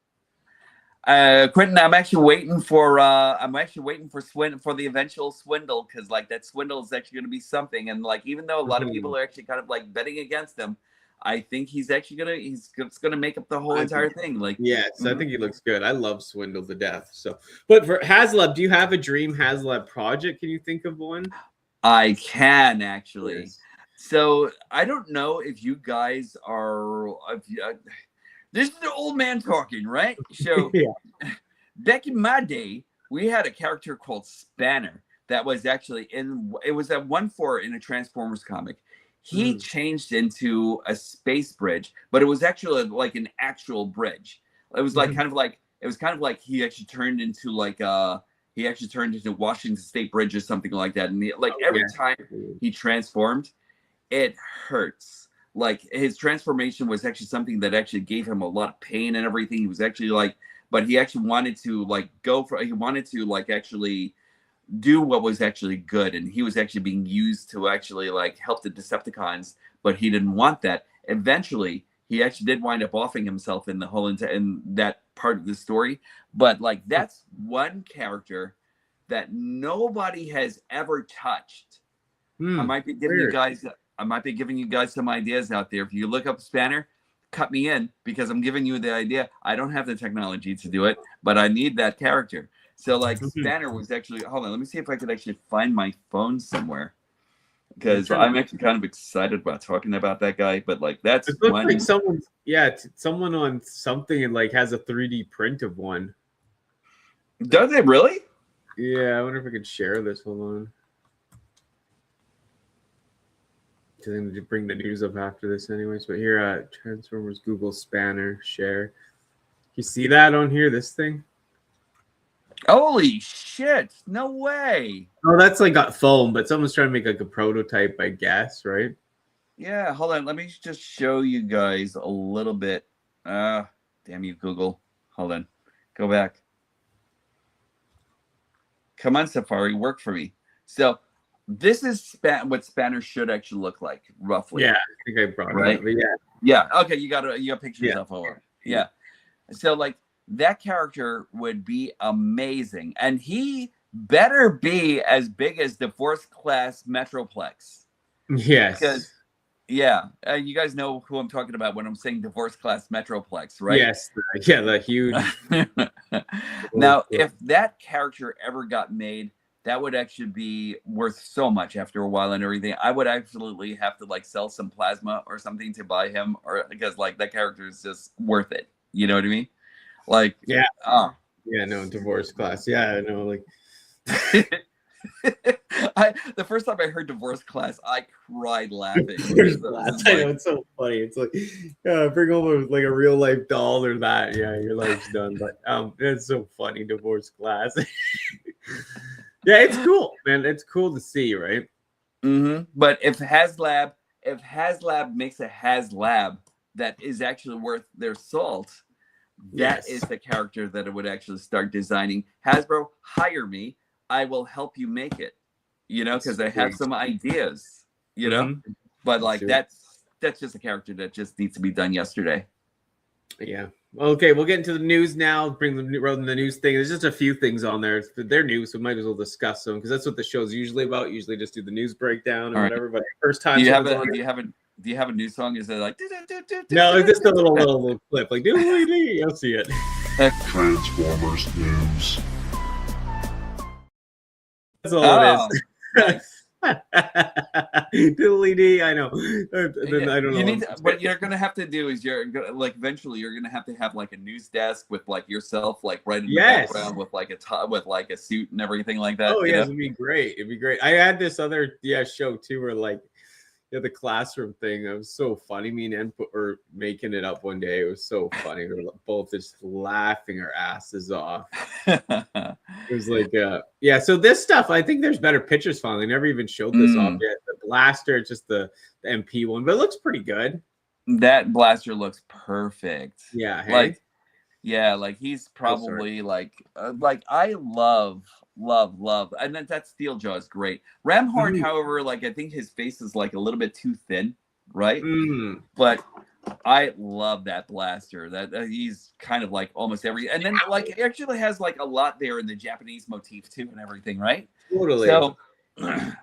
Quentin, I'm actually waiting for for the eventual swindle, because that swindle is actually going to be something. And even though a lot of people are actually kind of betting against him, I think he's actually gonna make up the whole entire thing. I think he looks good. I love Swindle to death. So, but for HasLab, do you have a dream HasLab project? Can you think of one? I can actually. Yes. So I don't know if you guys are. This is the old man talking, right? So back in my day, we had a character called Spanner that was actually it was at 1/4 in a Transformers comic. He changed into a space bridge, but it was actually an actual bridge. It was kind of like he actually turned into Washington State Bridge or something like that. And every time he transformed, it hurts. His transformation was actually something that actually gave him a lot of pain and everything. He was actually but he actually wanted to actually do what was actually good, and he was actually being used to actually help the Decepticons, but he didn't want that. Eventually he actually did wind up offing himself in the whole in that part of the story, but that's one character that nobody has ever touched. I might be giving you guys some ideas out there. If you look up Spanner, cut me in, because I'm giving you the idea. I don't have the technology to do it, but I need that character. So Spanner was actually, hold on, let me see if I could actually find my phone somewhere, because I'm actually kind of excited about talking about that guy. But that's it looks someone on something and has a 3D print of one. Does it really? Yeah, I wonder if I could share this. Hold on. I need to bring the news up after this anyways. But here, Transformers Google Spanner share. You see that on here, this thing? Holy shit! No way! Oh, that's got foam, but someone's trying to make a prototype, I guess, right? Yeah, hold on. Let me just show you guys a little bit. Damn you, Google. Hold on. Go back. Come on, Safari, work for me. So this is what Spanner should actually look like, roughly. Yeah, I think I brought it up. But yeah. Okay, you got pictures of over. Yeah. So that character would be amazing, and he better be as big as the Force Class Metroplex. Yes. Because you guys know who I'm talking about when I'm saying Divorce Class Metroplex, right? Yes. The huge. Now, if that character ever got made, that would actually be worth so much after a while and everything. I would absolutely have to like sell some plasma or something to buy him, or because like that character is just worth it. You know what I mean? Like, yeah, no, divorce class. Yeah, I know. Like, the first time I heard divorce class, I cried laughing. Divorce class. I know, it's so funny. It's like, bring home like a real life doll or that. Yeah, your life's done. But it's so funny, divorce class. Yeah, it's cool, man. It's cool to see, right? But if HasLab makes a HasLab that is actually worth their salt, that is the character that it would actually start designing. Hasbro, hire me. I will help you make it. You know, because I have some ideas. You know, but like that's just a character that just needs to be done yesterday. Yeah. Okay, we'll get into the news now. Bring the news thing. There's just a few things on there. They're new, so might as well discuss them because that's what the show's usually about. Usually, just do the news breakdown or whatever. But first time, do you have a new song? Is it like no? It's just a little clip. Like you'll see it. Transformers news. That's all it is. Nice. Diddly dee, I know. Then I don't know. What you're gonna have to do is eventually you're gonna have to have like a news desk with like yourself like right in the background with like a suit and everything like that. Oh yeah, it'd be great. It'd be great. I had this other show too where like the classroom thing. It was so funny. Me and Ann were making it up one day. It was so funny. We were both just laughing our asses off. It was like, so this stuff, I think there's better pictures finally. Never even showed this off yet. The blaster, it's just the MP one, but it looks pretty good. That blaster looks perfect. Yeah. Hey? Like he's probably like I love, and that Steeljaw is great. Ramhorn, however, like I think his face is like a little bit too thin, right? But I love that blaster. That he's kind of like almost every, and then like it actually has like a lot there in the Japanese motif too and everything, right? Totally. So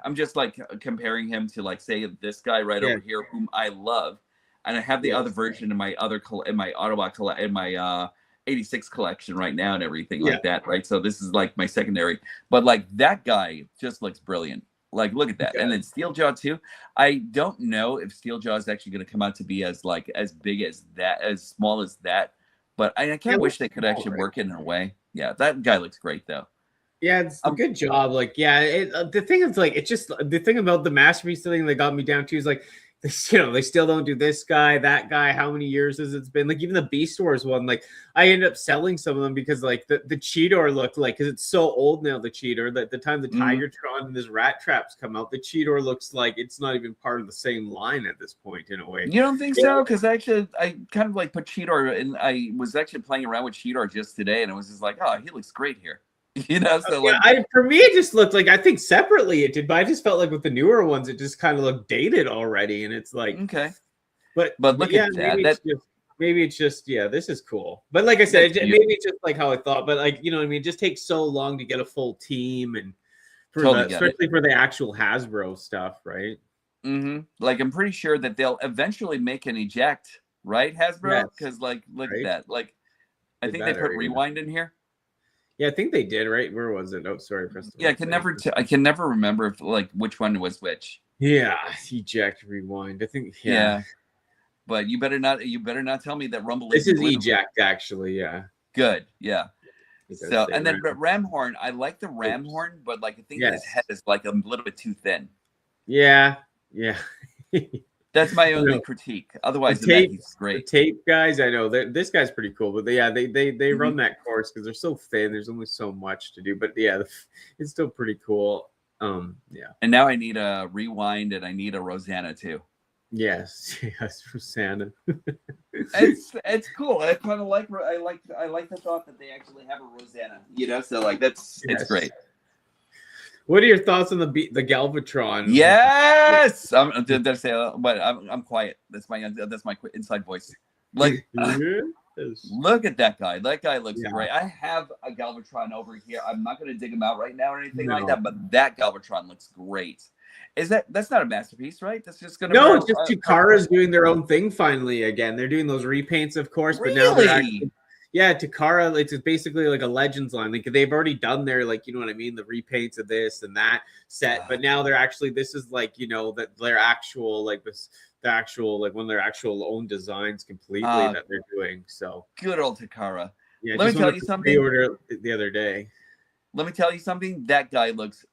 I'm just like comparing him to like say this guy right over here, whom I love, and I have the other version in my Autobot in my 86 collection right now and everything like that, right? So this is like my secondary, but like that guy just looks brilliant. Like look at that. And then Steeljaw too. I don't know if Steeljaw is actually going to come out to be as big as that, as small as that, but I kind of wish they could actually work it in a way. Yeah, that guy looks great though. Yeah, it's a good job. Like, the thing is, like, it's just the thing about the masterpiece thing that got me down to is like, they still don't do this guy, that guy. How many years has it been? Like, even the Beast Wars one, like, I ended up selling some of them because, like, the Cheetor looked like, because it's so old now, the Cheetor, that the time the Tigertron and his Rat Traps come out, the Cheetor looks like it's not even part of the same line at this point, in a way. You don't think so? Because actually, I kind of like put Cheetor, and I was actually playing around with Cheetor just today, and it was just like, oh, he looks great here. You know, so for me, it just looked like, I think separately it did, but I just felt like with the newer ones, it just kind of looked dated already, and it's like, okay, but look at that. Maybe it's just this is cool. But like I said, maybe it's just like how I thought. But like, you know what I mean? It just takes so long to get a full team, and especially for the actual Hasbro stuff, right? Like I'm pretty sure that they'll eventually make an eject, right, Hasbro? Because look at that. Like I think they put rewind in here. Yeah, I think they did, right? Where was it? Oh, sorry. I can never remember if like which one was which. Yeah, eject, rewind. I think. Yeah. But you better not tell me that Rumble. This is eject, actually. Yeah. Good. Yeah. So and then Ramhorn, I like the Ramhorn, but like I think his head is like a little bit too thin. Yeah. That's my only critique. Otherwise, he's great. The tape guys, I know this guy's pretty cool, but they run that course because they're so thin. There's only so much to do, but it's still pretty cool. And now I need a rewind, and I need a Rosanna too. Yes, Rosanna. it's cool. I kind of like the thought that they actually have a Rosanna. You know, so like it's great. What are your thoughts on the Galvatron? Yes, I'm quiet. That's my inside voice. Like, look at that guy. That guy looks great. I have a Galvatron over here. I'm not going to dig him out right now or anything like that, but that Galvatron looks great. That's not a masterpiece, right? That's just going to it's just Takara's doing their own thing finally again. They're doing those repaints, of course, but now they're actually. Yeah, Takara, it's basically like a Legends line. Like they've already done their, like, you know what I mean, the repaints of this and that set, but now this is like, you know, that their actual like this the actual like one of their actual own designs completely that they're doing. So good old Takara. yeah, Let me tell you something. Pre-order the other day. Let me tell you something. That guy looks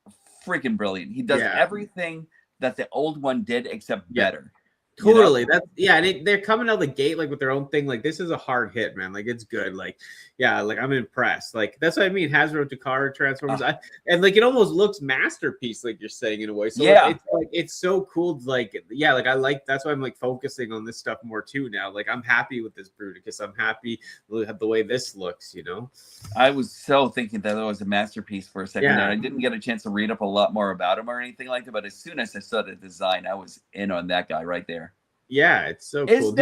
freaking brilliant. He does everything that the old one did except better. Totally. You know? And they're coming out of the gate like with their own thing. Like this is a hard hit, man. Like it's good. Like, yeah, like I'm impressed. Like that's what I mean. Hasbro Takara Transformers. And like it almost looks masterpiece, like you're saying in a way. So it's like it's so cool. Like, yeah, like I like that's why I'm like focusing on this stuff more too now. Like I'm happy with this Bruticus. I'm happy with the way this looks, you know. I was so thinking that it was a masterpiece for a second, and I didn't get a chance to read up a lot more about him or anything like that. But as soon as I saw the design, I was in on that guy right there. Yeah, it's so cool.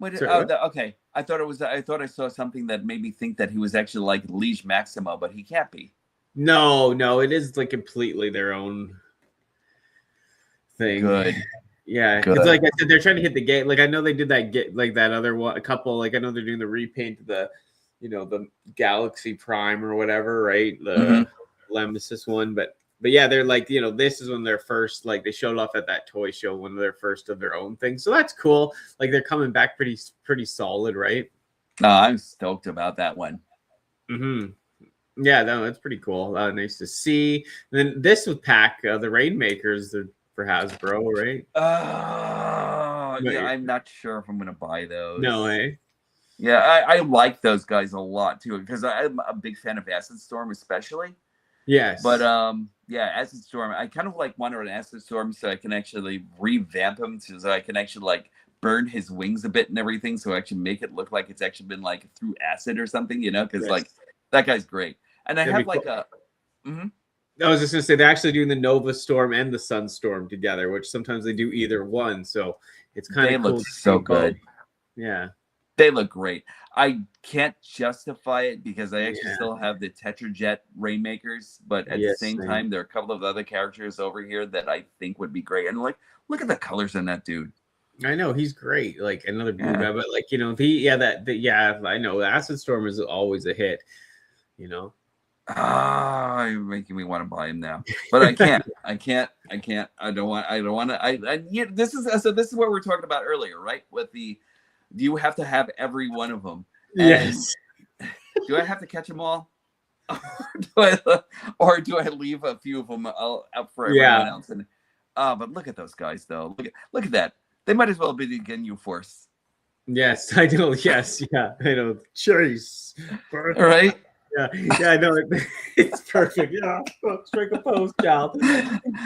Okay. I thought I saw something that made me think that he was actually like Liege Maximo, but he can't be. No, it is like completely their own thing. Good. Yeah, because like I said, they're trying to hit the gate. Like I know they did that like that other one, a couple. Like I know they're doing the repaint of the, you know, the Galaxy Prime or whatever, right? The Nemesis one, but yeah, they're like, you know, this is when they're first, like they showed off at that toy show, one of their first of their own things. So that's cool. Like they're coming back pretty solid, right? No, I'm stoked about that one. Yeah, no, that's pretty cool. Nice to see. And then this with pack the Rainmakers for Hasbro, right? Yeah, I'm not sure if I'm gonna buy those. No way. Yeah, I like those guys a lot too because I'm a big fan of Acid Storm, especially. Yes. But yeah, Acid Storm. I kind of like wanted an Acid Storm so I can actually revamp him so I can actually like burn his wings a bit and everything, so actually make it look like it's actually been like through acid or something, you know? Because like that guy's great. And I have like I was just gonna say they're actually doing the Nova Storm and the Sunstorm together, which sometimes they do either one. So it's kind of cool. They look so good. Yeah. They look great. I can't justify it because I actually still have the Tetrajet Rainmakers, but at the same time, there are a couple of other characters over here that I think would be great. And like, look at the colors on that dude. I know he's great. Like another blue guy, but like, you know, I know Acid Storm is always a hit, you know. You're making me want to buy him now, but I can't. I don't want to. This is what we were talking about earlier, right? With the, do you have to have every one of them? Yes. Do I have to catch them all? or do I leave a few of them up for everyone else? And but look at those guys, though. Look at that. They might as well be the Ginyu Force. Yes, I know. Yes, yeah, I know. Choice. All right. Yeah, I know. It's perfect. Yeah, strike a pose, child.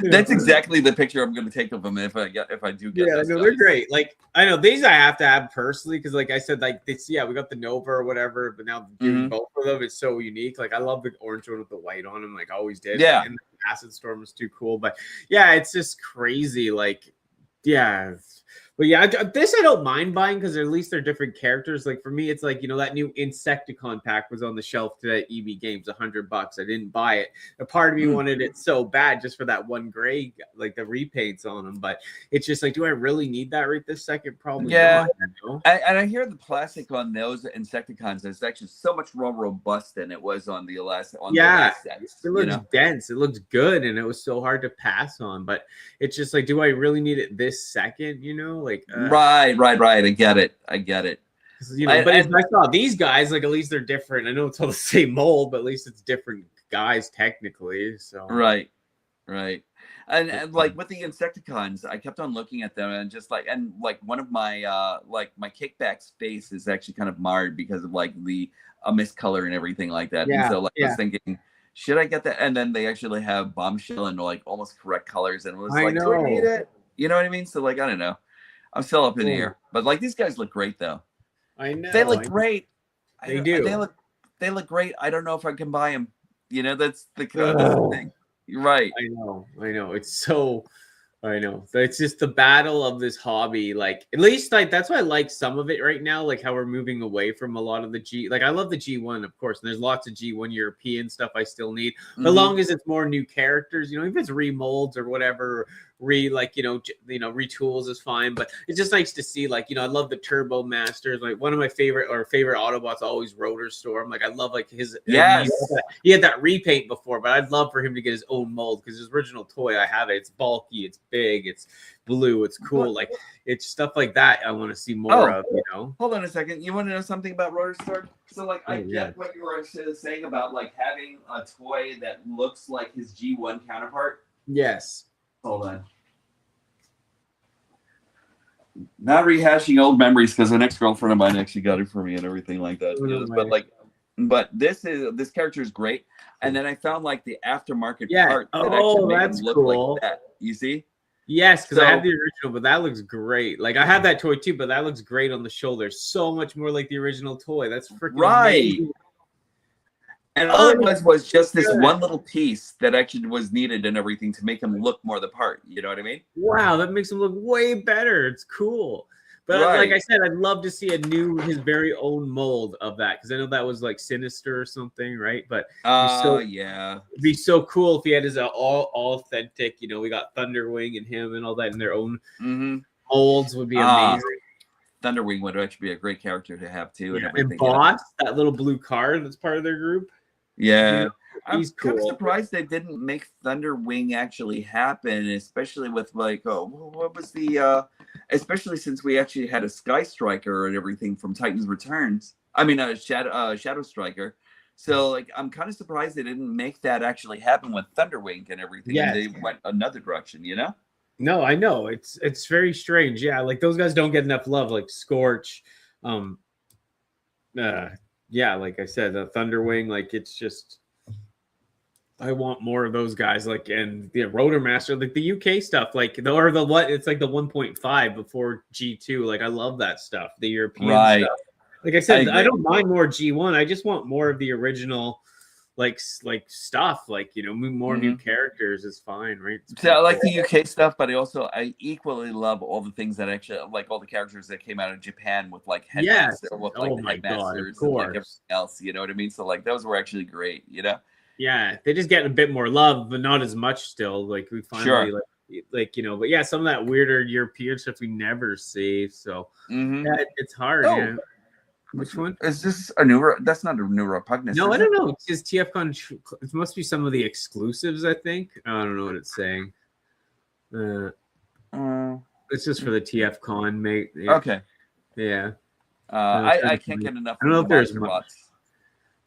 That's exactly the picture I'm going to take of them if I do get. Yeah, no, they're great. Like I know these I have to have personally because, like I said, like this. Yeah, we got the Nova or whatever, but now both of them is so unique. Like I love the orange one with the white on them, like I always did. Yeah, and the Acid Storm was too cool, but yeah, it's just crazy. Like yeah. But yeah, this I don't mind buying because at least they're different characters. Like for me, it's like, you know, that new Insecticon pack was on the shelf today at EB Games, $100. I didn't buy it. A part of me wanted it so bad just for that one gray, like the repaints on them. But it's just like, do I really need that right this second? Probably not. You know? And I hear the plastic on those Insecticons is actually so much more robust than it was on the last. The last sets, it looks dense. It looks good, and it was so hard to pass on. But it's just like, do I really need it this second? You know. Like right. I get it. You know, but if I saw these guys, like at least they're different. I know it's all the same mold, but at least it's different guys technically. So right. And like with the Insecticons, I kept on looking at them and just like one of my my Kickback's face is actually kind of marred because of like the miscolor and everything like that. Yeah, and so like I was thinking, should I get that? And then they actually have Bombshell and like almost correct colors, and it was like, do I need it? You know what I mean? So like, I don't know. I'm still up in the air, but like these guys look great though. I know they look great. They do. They look great. I don't know if I can buy them. You know, that's the thing. You're right. I know. It's so. I know. It's just the battle of this hobby. Like at least like that's why I like some of it right now. Like how we're moving away from a lot of the G. Like I love the G1, of course, and there's lots of G1 European stuff I still need. But long as it's more new characters, you know, if it's remolds or whatever, retools is fine, but it's just nice to see, like, I love the Turbo Masters. Like, one of my favorite Autobots always Rotor Storm. Like, I love like his he had that repaint before, but I'd love for him to get his own mold, because his original toy, I have it. It's bulky, it's big, it's blue, it's cool. Like, it's stuff like that I want to see more of. Hold on a second. You want to know something about Rotor Storm? So like, I get what you were saying about like having a toy that looks like his G1 counterpart. Yes. Hold on. Not rehashing old memories, because an ex-girlfriend of mine actually got it for me and everything like that. But this character is great. And then I found like the aftermarket part that actually made him look like that. You see? Yes, because I have the original, but that looks great. Like, I have that toy too, but that looks great on the shoulder. So much more like the original toy. That's freaking amazing. And all it was just this one little piece that actually was needed and everything to make him look more the part. You know what I mean? Wow, that makes him look way better. It's cool. But like I said, I'd love to see his very own mold of that, because I know that was like Sinister or something, right? But it'd be so cool if he had his all authentic. We got Thunderwing and him and all that in their own molds. Would be amazing. Thunderwing would actually be a great character to have too, and everything. And Boss, that little blue card that's part of their group. Yeah. He's cool. I'm surprised they didn't make Thunderwing actually happen, especially with like, what was the especially since we actually had a Sky Striker and everything from Titans Returns. I mean, Shadow Striker. So like, I'm kind of surprised they didn't make that actually happen with Thunderwing and everything. Yes. They went another direction, No, I know. It's very strange. Yeah, like those guys don't get enough love, like Scorch. Like I said, the Thunderwing, like, it's just, I want more of those guys, like, and the Rotor Master, like the UK stuff, like it's like the 1.5 before G2. Like, I love that stuff, the European stuff. Like I said, I don't mind more G1. I just want more of the original, like stuff, like, more new characters is fine, right? So I like the UK stuff, but I equally love all the things that actually, like all the characters that came out of Japan with like headmasters, with like headmasters and like everything else. You know what I mean? So like those were actually great. Yeah, they just get a bit more love, but not as much still. Like, we finally but yeah, some of that weirder European stuff we never see. So it's hard. Yeah. Which one is this? A new? That's not a new Repugnance. No, I don't know. It's just TFCon. It must be some of the exclusives. I think. I don't know what it's saying. It's just for the TFCon, mate. Yeah. Okay. Yeah. I can't get enough. I don't know if there's bots.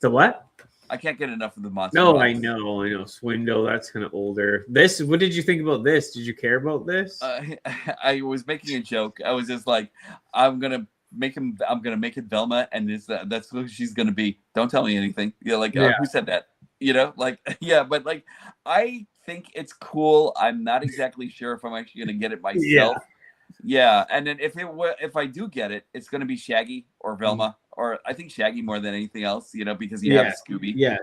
The what? I can't get enough of the monster. No, bots. I know. Swindle. That's kind of older. This. What did you think about this? Did you care about this? I was making a joke. I was just like, I'm gonna make it Velma, and that's who she's gonna be. Don't tell me anything. Who said that? But like, I think it's cool. I'm not exactly sure if I'm actually gonna get it myself. And then if I do get it, it's gonna be Shaggy or Velma, or I think Shaggy more than anything else, because you have Scooby.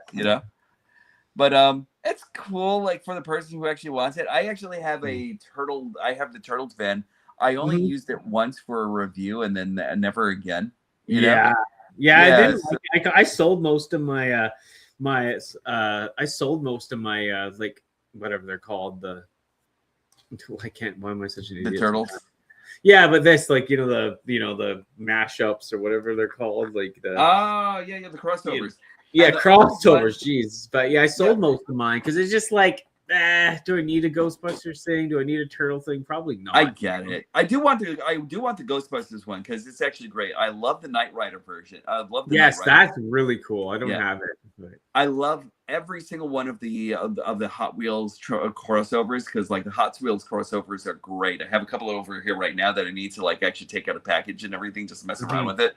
But it's cool, like, for the person who actually wants it. I actually have a turtle. I have the Turtles van. I only used it once for a review, and then never again. I didn't. I sold most of my like, whatever they're called. I can't. Why am I such an idiot? The Turtles. Yeah, but this, like, the mashups or whatever they're called, like the. The crossovers. Crossovers. Jeez, but I sold most of mine because it's just like. Do I need a Ghostbusters thing? Do I need a turtle thing? Probably not. I get it. I do want the Ghostbusters one because it's actually great. I love the Knight Rider version. I love the Knight Rider. That's really cool. I don't have it. But... I love every single one of the Hot Wheels crossovers, because like the Hot Wheels crossovers are great. I have a couple over here right now that I need to like actually take out a package and everything just to mess around with it.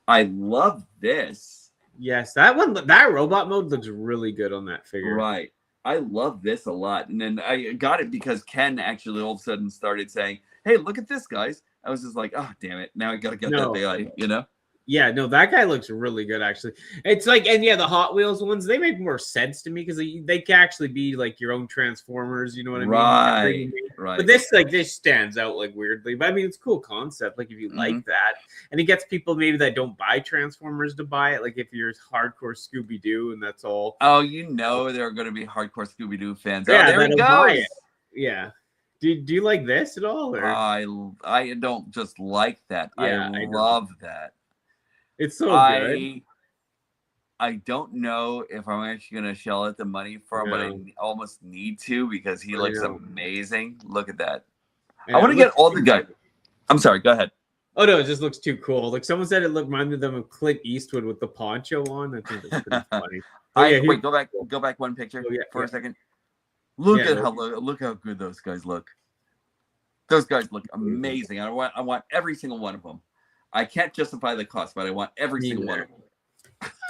I love this. Yes, that robot mode looks really good on that figure. Right. I love this a lot. And then I got it because Ken actually all of a sudden started saying, hey, look at this, guys. I was just like, oh, damn it. Now I got to get that guy, Yeah, no, that guy looks really good, actually. It's like, and the Hot Wheels ones, they make more sense to me because they can actually be like your own Transformers, you know what I mean? Right. But this stands out like weirdly. But I mean, it's a cool concept, like if you like that. And it gets people maybe that don't buy Transformers to buy it, like if you're hardcore Scooby-Doo and that's all. Oh, there are going to be hardcore Scooby-Doo fans. Yeah, there he goes. Yeah. Do you like this at all? Or I don't just like that. Yeah, I I know. love that. It's so good. I don't know if I'm actually gonna shell out the money for him, but I No. almost need to because he I looks know. amazing. Look at that. Yeah, I want it to get looks all too the guys. good. I'm sorry. Go ahead. Oh no, it just looks too cool. Like someone said, it reminded them of Clint Eastwood with the poncho on. I think that's pretty funny. Oh yeah, Wait. Go back one picture for a second. Look at look how good those guys look. Those guys look amazing. I want every single one of them. I can't justify the cost, but I want every single one of them.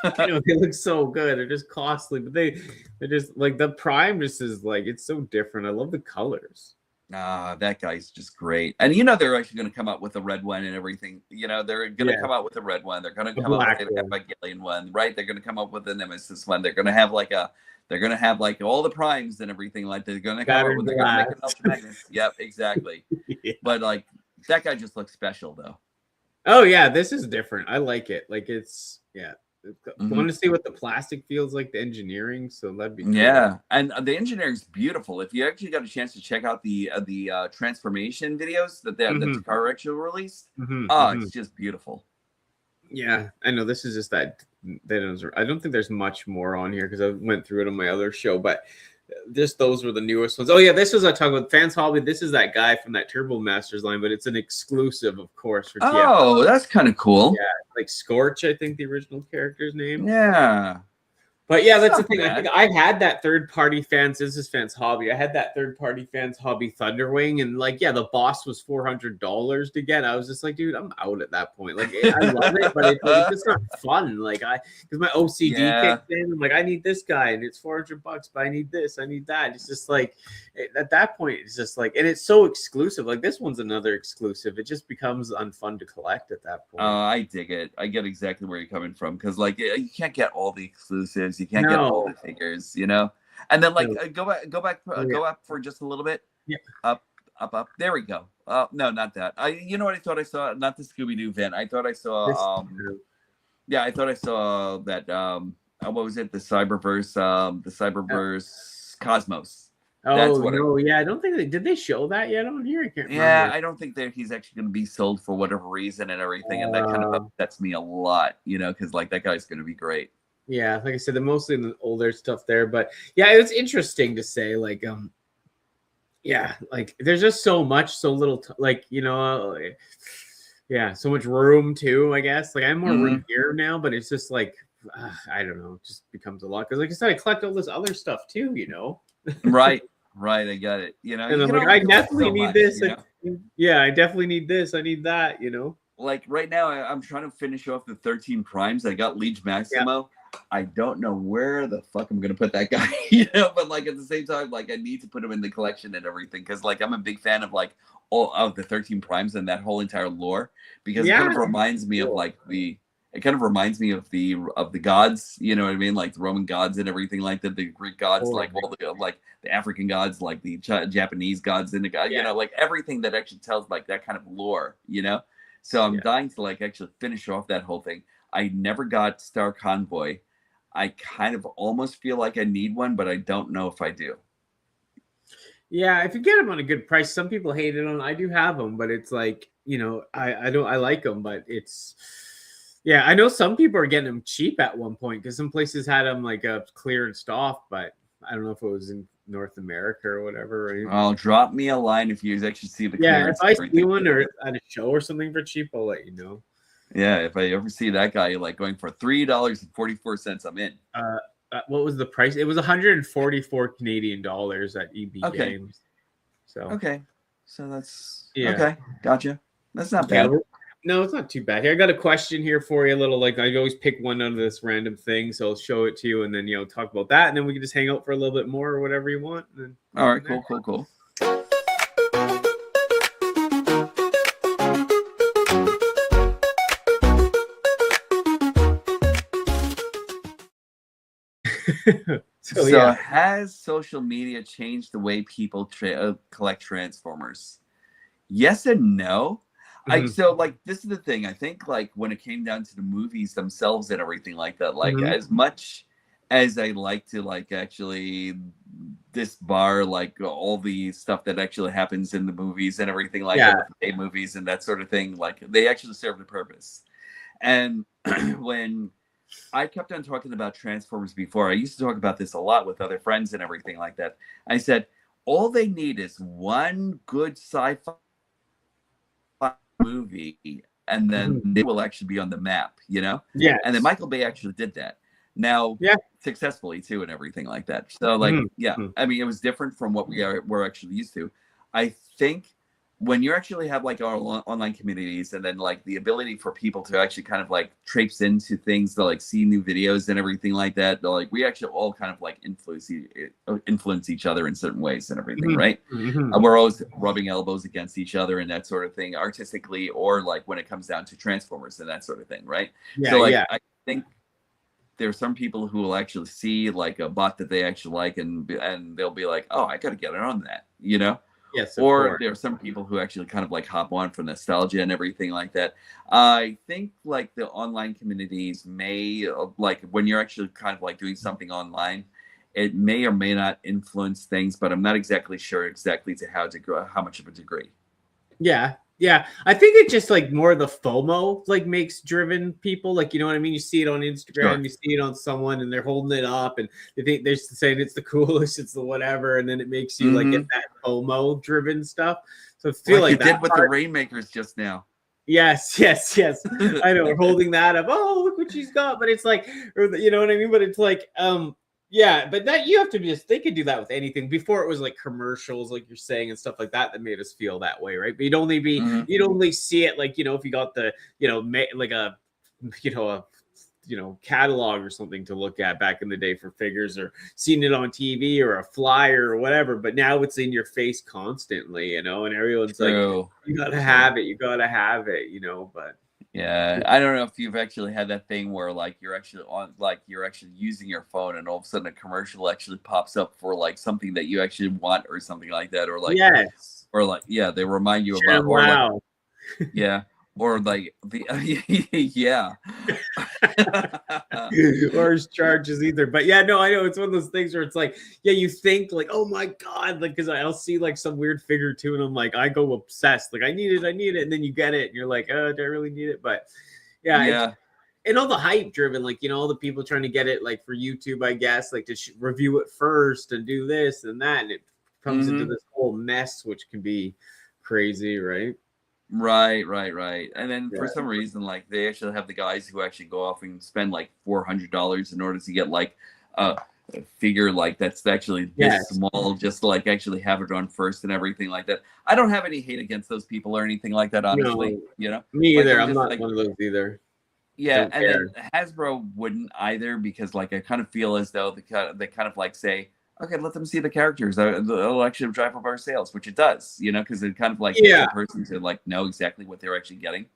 I know they look so good. They're just costly, but they're just like the Prime just is like it's so different. I love the colors. That guy's just great. And you know they're actually going to come out with a red one and everything. You know they're going to come out with a red one. They're going to come out with a Evangelion one, right? They're going to come up with a Nemesis one. They're going to have like all the primes and everything like they're going to come up with. They're going to make an Ultra Magnus. Yep, exactly. Yeah. But like that guy just looks special though. Oh yeah, this is different. I like it. Like it's I want to see what the plastic feels like, the engineering. So that'd be cool. Yeah, and the engineering's beautiful. If you actually got a chance to check out the transformation videos that Takara actually released, it's just beautiful. Yeah, I know this is just that. I don't think there's much more on here because I went through it on my other show, but those were the newest ones. Oh yeah, this was I talking about Fans Hobby. This is that guy from that Turbo Masters line, but it's an exclusive, of course. For TFL. That's kind of cool. Yeah, like Scorch, I think the original character's name. Yeah. But yeah, that's the thing. I think I had that third-party Fans. This is Fans Hobby. I had that third-party Fans Hobby Thunderwing, and like, yeah, the boss was $400 to get. I was just like, dude, I'm out at that point. Like, I love it, but it's just not fun. Like, because my OCD kicked in. I'm like, I need this guy, and it's $400, but I need this, I need that. It's just like, at that point, it's just like, and it's so exclusive. Like, this one's another exclusive. It just becomes unfun to collect at that point. I dig it. I get exactly where you're coming from because, like, you can't get all the exclusives. You can't get all the figures, you know. And then like go up for just a little bit. Yeah. Up. There we go. No, not that. You know what I thought I saw? Not the Scooby-Doo van. I thought I saw I thought I saw that what was it? The Cyberverse Cosmos. Oh no, I don't think did they show that yet on here? I can't remember. Yeah, I don't think that he's actually going to be sold for whatever reason and everything, and that kind of upsets me a lot, you know, because like that guy's going to be great. Yeah, like I said, mostly in the older stuff there, but yeah, it was interesting to say, like, like there's just so much, so little, like, you know, so much room too, I guess. Like I have more room here now, but it's just like, I don't know, it just becomes a lot. Because like I said, I collect all this other stuff too, you know. Right, I got it. You know, and I'm like, I definitely need this. Yeah, I definitely need this. I need that, you know. Like right now, I'm trying to finish off the 13 primes. I got Liege Maximo. Yeah. I don't know where the fuck I'm gonna put that guy, you know, but like at the same time, like I need to put him in the collection and everything because like I'm a big fan of like all of the 13 primes and that whole entire lore because it kind of reminds me of like the gods, you know what I mean, like the Roman gods and everything like that, the Greek gods, like all the African gods, like the Japanese gods and the god, you know, like everything that actually tells like that kind of lore, you know. So I'm dying to like actually finish off that whole thing. I never got Star Convoy. I kind of almost feel like I need one, but I don't know if I do. Yeah, if you get them on a good price, some people hate it on. I do have them, but it's like, you know, I like them, but it's, yeah, I know some people are getting them cheap at one point because some places had them like clearanced off, but I don't know if it was in North America or whatever. Right? Well, drop me a line if you actually see the clearance. If I see one or at a show or something for cheap, I'll let you know. Yeah, if I ever see that guy like going for $3.44, I'm in. What was the price? It was 144 Canadian dollars at EB Games. So so that's okay. Gotcha. That's not bad. No, it's not too bad. Here, I got a question here for you. A little like I always pick one out of this random thing, so I'll show it to you, and then talk about that, and then we can just hang out for a little bit more or whatever you want. And then all right, cool. So has social media changed the way people collect Transformers? Yes and no. So like this is the thing. I think like when it came down to the movies themselves and everything like that, like as much as I like to like actually disbar like all the stuff that actually happens in the movies and everything like that, the movies and that sort of thing. Like they actually serve the purpose. And when I kept on talking about Transformers before, I used to talk about this a lot with other friends and everything like that. I said, all they need is one good sci-fi movie, and then they will actually be on the map, you know? Yeah. And then Michael Bay actually did that. Now, successfully too, and everything like that. So, like, I mean, it was different from what we're actually used to. I think when you actually have like our online communities, and then like the ability for people to actually kind of like traipse into things to like see new videos and everything like that, like we actually all kind of like influence each other in certain ways and everything, right? We're always rubbing elbows against each other and that sort of thing, artistically, or like when it comes down to Transformers and that sort of thing, right? So like I think there are some people who will actually see like a bot that they actually like, and they'll be like, oh, I got to get it on that, you know? Yes. Or there are some people who actually kind of like hop on for nostalgia and everything like that. I think like the online communities may, like when you're actually kind of like doing something online, it may or may not influence things, but I'm not exactly sure exactly to how much of a degree. Yeah, I think it's just like more the FOMO like makes driven people, like, you know what I mean? You see it on Instagram, you see it on someone, and they're holding it up, and they think they're saying it's the coolest, it's the whatever, and then it makes you like get that FOMO driven stuff. So I feel like you did with the Rainmakers just now. Yes. I know, we're holding that up. Oh, look what she's got, but it's like, or you know what I mean? But it's like, yeah, but that you have to they could do that with anything. Before it was like commercials, like you're saying, and stuff like that made us feel that way, right? But you'd only see it like, you know, if you got the, you know, like a catalog or something to look at back in the day for figures, or seeing it on TV or a flyer or whatever. But now it's in your face constantly, you know, and everyone's like, you gotta have it, you know, but. Yeah, I don't know if you've actually had that thing where like you're actually using your phone, and all of a sudden a commercial actually pops up for like something that you actually want or something like that, or like they remind you about, or wow. Like, or like the or his charges either. But yeah, no, I know it's one of those things where it's like, you think like, oh my god, like, because I'll see like some weird figure too, and I'm like, I go obsessed, like I need it, and then you get it and you're like, oh, do I really need it? But and all the hype driven, like, you know, all the people trying to get it like for YouTube, I guess, like to review it first and do this and that, and it comes into this whole mess, which can be crazy, right? Right. And then for some reason, like they actually have the guys who actually go off and spend like $400 in order to get like a figure like that's actually this small, just to like actually have it on first and everything like that. I don't have any hate against those people or anything like that, honestly. No, you know, me either. Like, I'm not one of those either. Yeah, and then Hasbro wouldn't either, because like I kind of feel as though they kind of like say, okay, let them see the characters. It'll actually drive up our sales, which it does, you know, because it kind of like gets the person to like know exactly what they're actually getting.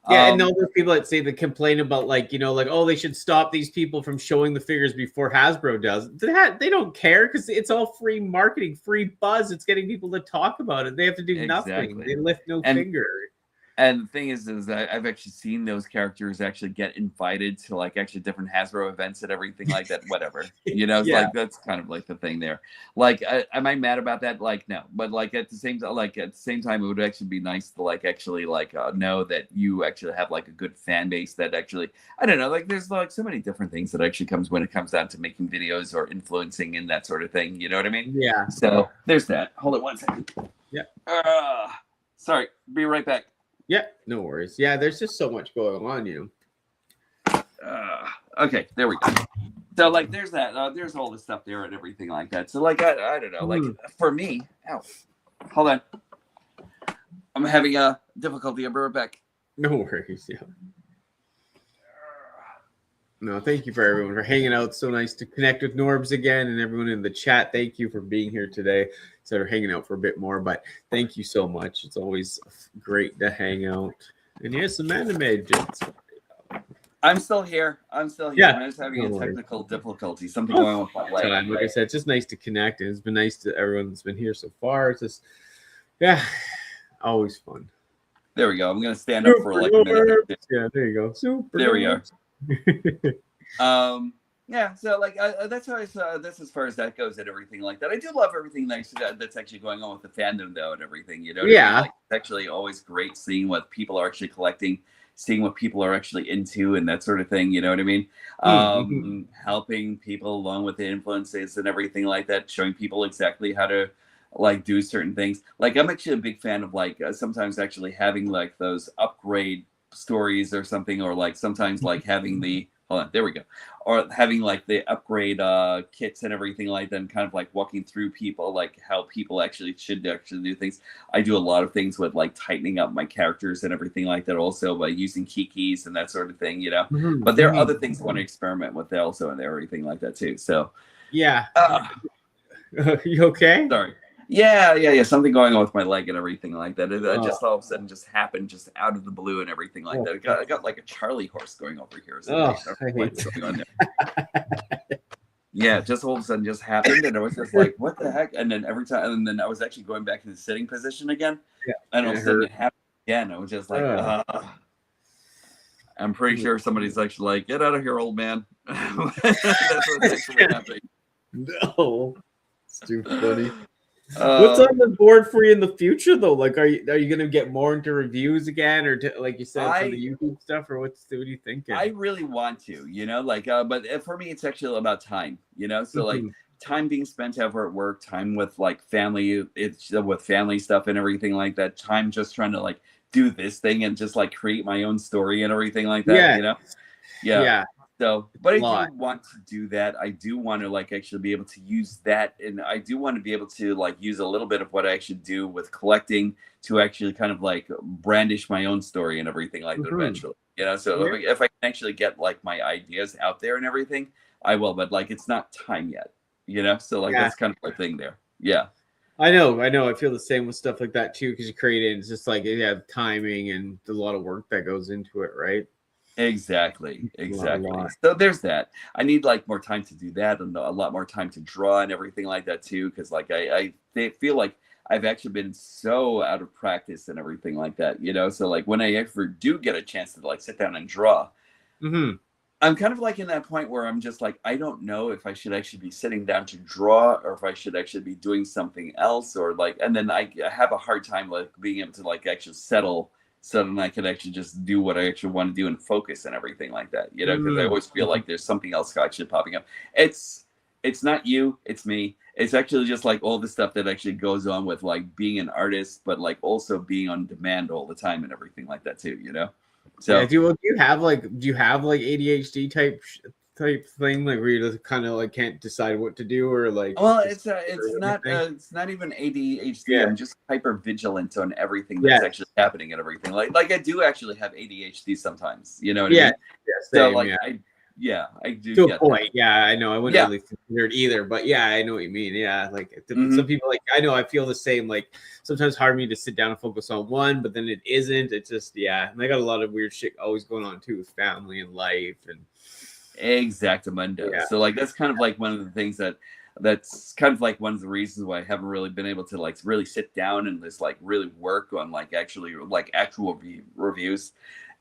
Yeah, and all those people that say that complain about like, you know, like, oh, they should stop these people from showing the figures before Hasbro does. They don't care, because it's all free marketing, free buzz. It's getting people to talk about it. They have to do nothing. They lift no finger. And the thing is that I've actually seen those characters actually get invited to like actually different Hasbro events and everything like that. Whatever, you know, it's like that's kind of like the thing there. Like, am I mad about that? Like, no, but like at the same time, it would actually be nice to like actually like know that you actually have like a good fan base that actually, I don't know, like there's like so many different things that actually comes when it comes down to making videos or influencing and that sort of thing. You know what I mean? Yeah. So there's that. Hold it 1 second. Yeah. Sorry. Be right back. Yeah, no worries. Yeah, there's just so much going on, you know. Okay, there we go. So like there's that, there's all this stuff there and everything like that. So like I don't know, like for me, hold on, I'm having a difficulty. I'll be right back. No worries. Yeah. No, thank you for everyone for hanging out. So nice to connect with Norbz again, and everyone in the chat. Thank you for being here today. Instead of hanging out for a bit more, but thank you so much. It's always great to hang out. And here's some anime. I'm still here. I'm just having a technical difficulty. Something going on with my leg. Like I said, it's just nice to connect, and it's been nice to everyone that's been here so far. It's just, always fun. There we go. I'm gonna stand up for like a minute. Yeah, there you go. Super. There we are. Yeah, so like that's how that's as far as that goes and everything like that. I do love everything that's actually going on with the fandom though and everything. You know, what I mean? Like it's actually always great seeing what people are actually collecting, seeing what people are actually into, and that sort of thing. You know what I mean? Helping people along with the influences and everything like that, showing people exactly how to like do certain things. Like I'm actually a big fan of like sometimes actually having like those upgrade stories or something, or like sometimes like having the hold on, there we go. Or having like the upgrade kits and everything like that, and kind of like walking through people, like how people actually should actually do things. I do a lot of things with like tightening up my characters and everything like that also by using keys and that sort of thing, you know. But there are other things I want to experiment with also and everything like that too. So yeah. You okay? Sorry. Yeah. Something going on with my leg and everything like that. It just all of a sudden just happened just out of the blue and everything like that. I got like a Charlie horse going over here. I hate going on there. Yeah, just all of a sudden just happened, and I was just like, "What the heck?" And then every time, and then I was actually going back in the sitting position again, and all of a sudden it happened again. I was just like, I'm pretty sure somebody's actually like, "Get out of here, old man." That's what's actually happening. No, it's too funny. What's on the board for you in the future though? Like, are you gonna get more into reviews again, or like you said, for the YouTube stuff, or what are you thinking? I really want to, you know, like, but for me, it's actually about time, you know. So like time being spent over at work, time with like family, it's with family stuff and everything like that. Time just trying to like do this thing and just like create my own story and everything like that, you know. Yeah. So, but I do want to do that. I do want to like actually be able to use that, and I do want to be able to like use a little bit of what I actually do with collecting to actually kind of like brandish my own story and everything like that eventually. You know, so if I can actually get like my ideas out there and everything, I will. But like, it's not time yet. You know, so like that's kind of my thing there. Yeah. I know. I feel the same with stuff like that too, because you create it. It's just like you have timing and a lot of work that goes into it, right? Exactly. So there's that. I need like more time to do that, and a lot more time to draw and everything like that too, because like I feel like I've actually been so out of practice and everything like that, you know. So like when I ever do get a chance to like sit down and draw, I'm kind of like in that point where I'm just like, I don't know if I should actually be sitting down to draw or if I should actually be doing something else, or like, and then I have a hard time like being able to like actually settle so then I could actually just do what I actually want to do and focus and everything like that, you know, because I always feel like there's something else actually popping up. It's not you, it's me. It's actually just like all the stuff that actually goes on with like being an artist, but like also being on demand all the time and everything like that too, you know? So do you have like ADHD type thing, like where you just kind of like can't decide what to do, or like? Well, it's not even ADHD. I'm just hyper vigilant on everything that's actually happening and everything. Like I do actually have ADHD sometimes. You know what I mean? So like I do. To a point, I know. I wouldn't really consider it either, but I know what you mean. Yeah, like some people, like I know I feel the same. Like sometimes hard for me to sit down and focus on one, but then it isn't. It's just and I got a lot of weird shit always going on too with family and life and. Exactamundo. So like that's kind of like one of the things that's kind of like one of the reasons why I haven't really been able to like really sit down and just like really work on like actually like actual reviews.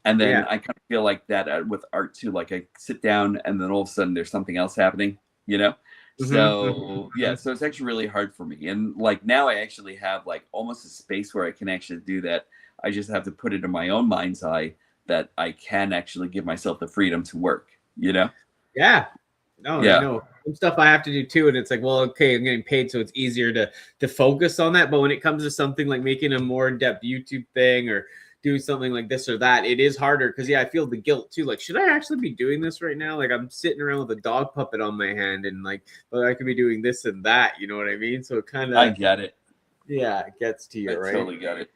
And then I kind of feel like that with art too. Like I sit down and then all of a sudden there's something else happening, you know? So so it's actually really hard for me. And like now I actually have like almost a space where I can actually do that. I just have to put it in my own mind's eye that I can actually give myself the freedom to work. You know? I know some stuff I have to do too, and it's like, well, okay, I'm getting paid, so it's easier to focus on that. But when it comes to something like making a more in-depth YouTube thing or doing something like this or that, it is harder because I feel the guilt too. Like, should I actually be doing this right now? Like, I'm sitting around with a dog puppet on my hand, and like, but I could be doing this and that. You know what I mean? So it kind of, I get it. Yeah, it gets to you, right? Totally got it.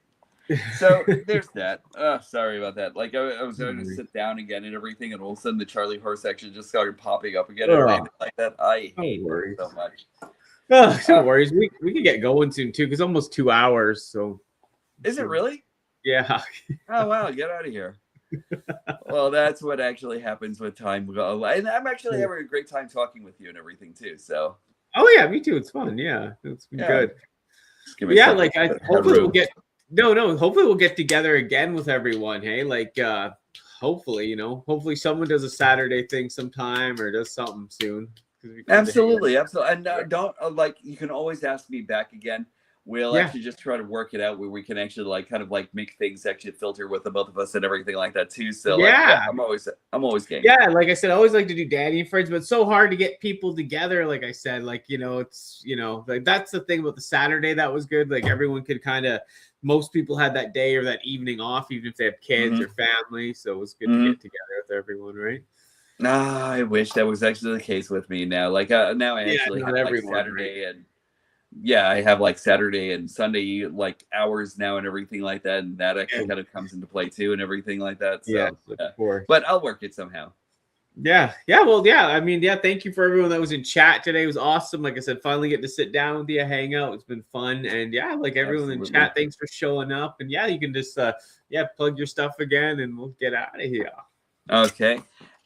So there's that. Sorry about that. Like I was going to sit down again and everything, and all of a sudden the Charlie horse section just started popping up again and everything like that. I hate it so much. No worries. We can get going soon too, because almost 2 hours. So is it really? Yeah. Oh wow, get out of here. Well, that's what actually happens with time. And I'm actually having a great time talking with you and everything too. So. Oh yeah, me too. It's fun. Yeah, it's been good. Like hopefully we'll get. No. Hopefully we'll get together again with everyone. Hey, like hopefully, hopefully someone does a Saturday thing sometime or does something soon. Absolutely. And don't you can always ask me back again. We'll actually just try to work it out where we can actually kind of make things actually filter with the both of us and everything like that too. So I'm always game. Yeah, like I said, I always like to do Danny and Friends, but it's so hard to get people together. Like I said, it's that's the thing about the Saturday that was good. Like everyone could most people had that day or that evening off, even if they have kids or family. So it was good to get together with everyone, right? I wish that was actually the case with me now. Now I actually have Saturday and I have Saturday and Sunday hours now and everything like that, and that actually kind of comes into play too and everything like that. So, of course. But I'll work it somehow. I mean, thank you for everyone that was in chat today. It was awesome. Like I said, finally get to sit down with you, hang out. It's been fun. And everyone in chat, thanks for showing up. And you can just plug your stuff again and we'll get out of here. Okay.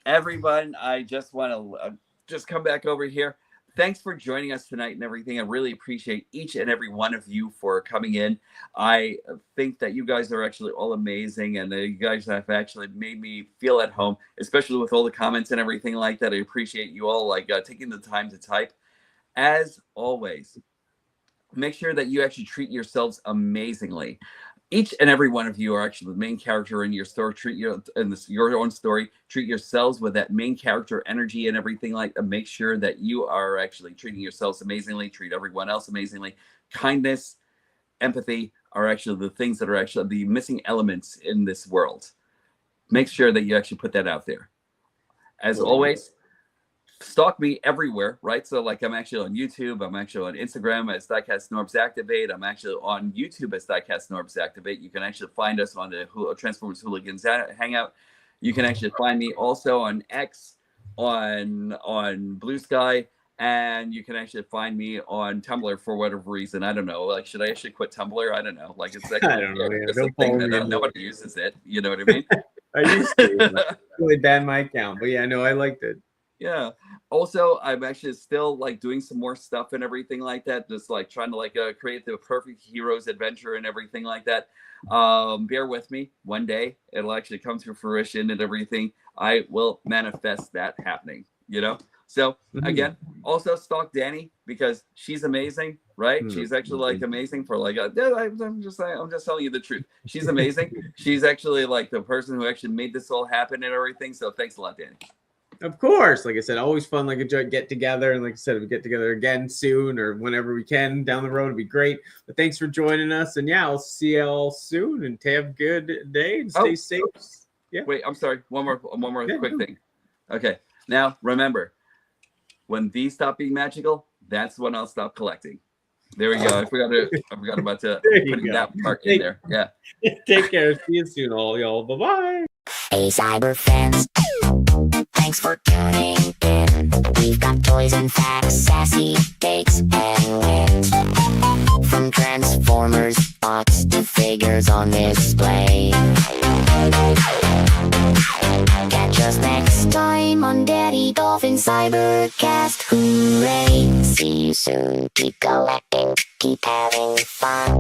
Everyone, I just want to just come back over here. Thanks for joining us tonight and everything. I really appreciate each and every one of you for coming in. I think that you guys are actually all amazing, and you guys have actually made me feel at home, especially with all the comments and everything like that. I appreciate you all taking the time to type. As always, make sure that you actually treat yourselves amazingly. Each and every one of you are actually the main character in your story. Treat your own story. Treat yourselves with that main character energy and everything like that. Make sure that you are actually treating yourselves amazingly. Treat everyone else amazingly. Kindness, empathy are actually the things that are actually the missing elements in this world. Make sure that you actually put that out there. As always, stalk me everywhere, right? So I'm actually on YouTube. I'm actually on Instagram as Diecast Norbz Activate. I'm actually on YouTube as Diecast Norbz Activate. You can actually find us on the Transformers Hooligans Hangout. You can actually find me also on X, on Blue Sky, and you can actually find me on Tumblr for whatever reason. I don't know. Should I actually quit Tumblr? I don't know. It's actually I don't know. It's a thing that nobody uses it. You know what I mean? I used to really ban my account, but I liked it. Yeah. Also, I'm actually still doing some more stuff and everything like that. Just trying to create the perfect hero's adventure and everything like that. Bear with me. One day it'll actually come to fruition and everything. I will manifest that happening. So again, also stalk Danny because she's amazing, right? She's actually amazing for I'm just telling you the truth. She's amazing. She's actually the person who actually made this all happen and everything. So thanks a lot, Danny. Of course, like I said, always fun, a get together, and like I said, we get together again soon or whenever we can down the road. It'd be great. But thanks for joining us, and I'll see you all soon. And have a good day and stay safe. Yeah. Wait, I'm sorry. One more quick thing. Okay. Now remember, when these stop being magical, that's when I'll stop collecting. There we go. I forgot about putting that part in there. Yeah. Take care. See you soon, all y'all. Bye bye. Hey, Cyber fans. Thanks for tuning in. We've got toys and facts, sassy takes and wins. From Transformers, bots to figures on display. Catch us next time on Danni Dolphin Cybercast. Hooray! See you soon. Keep collecting, keep having fun.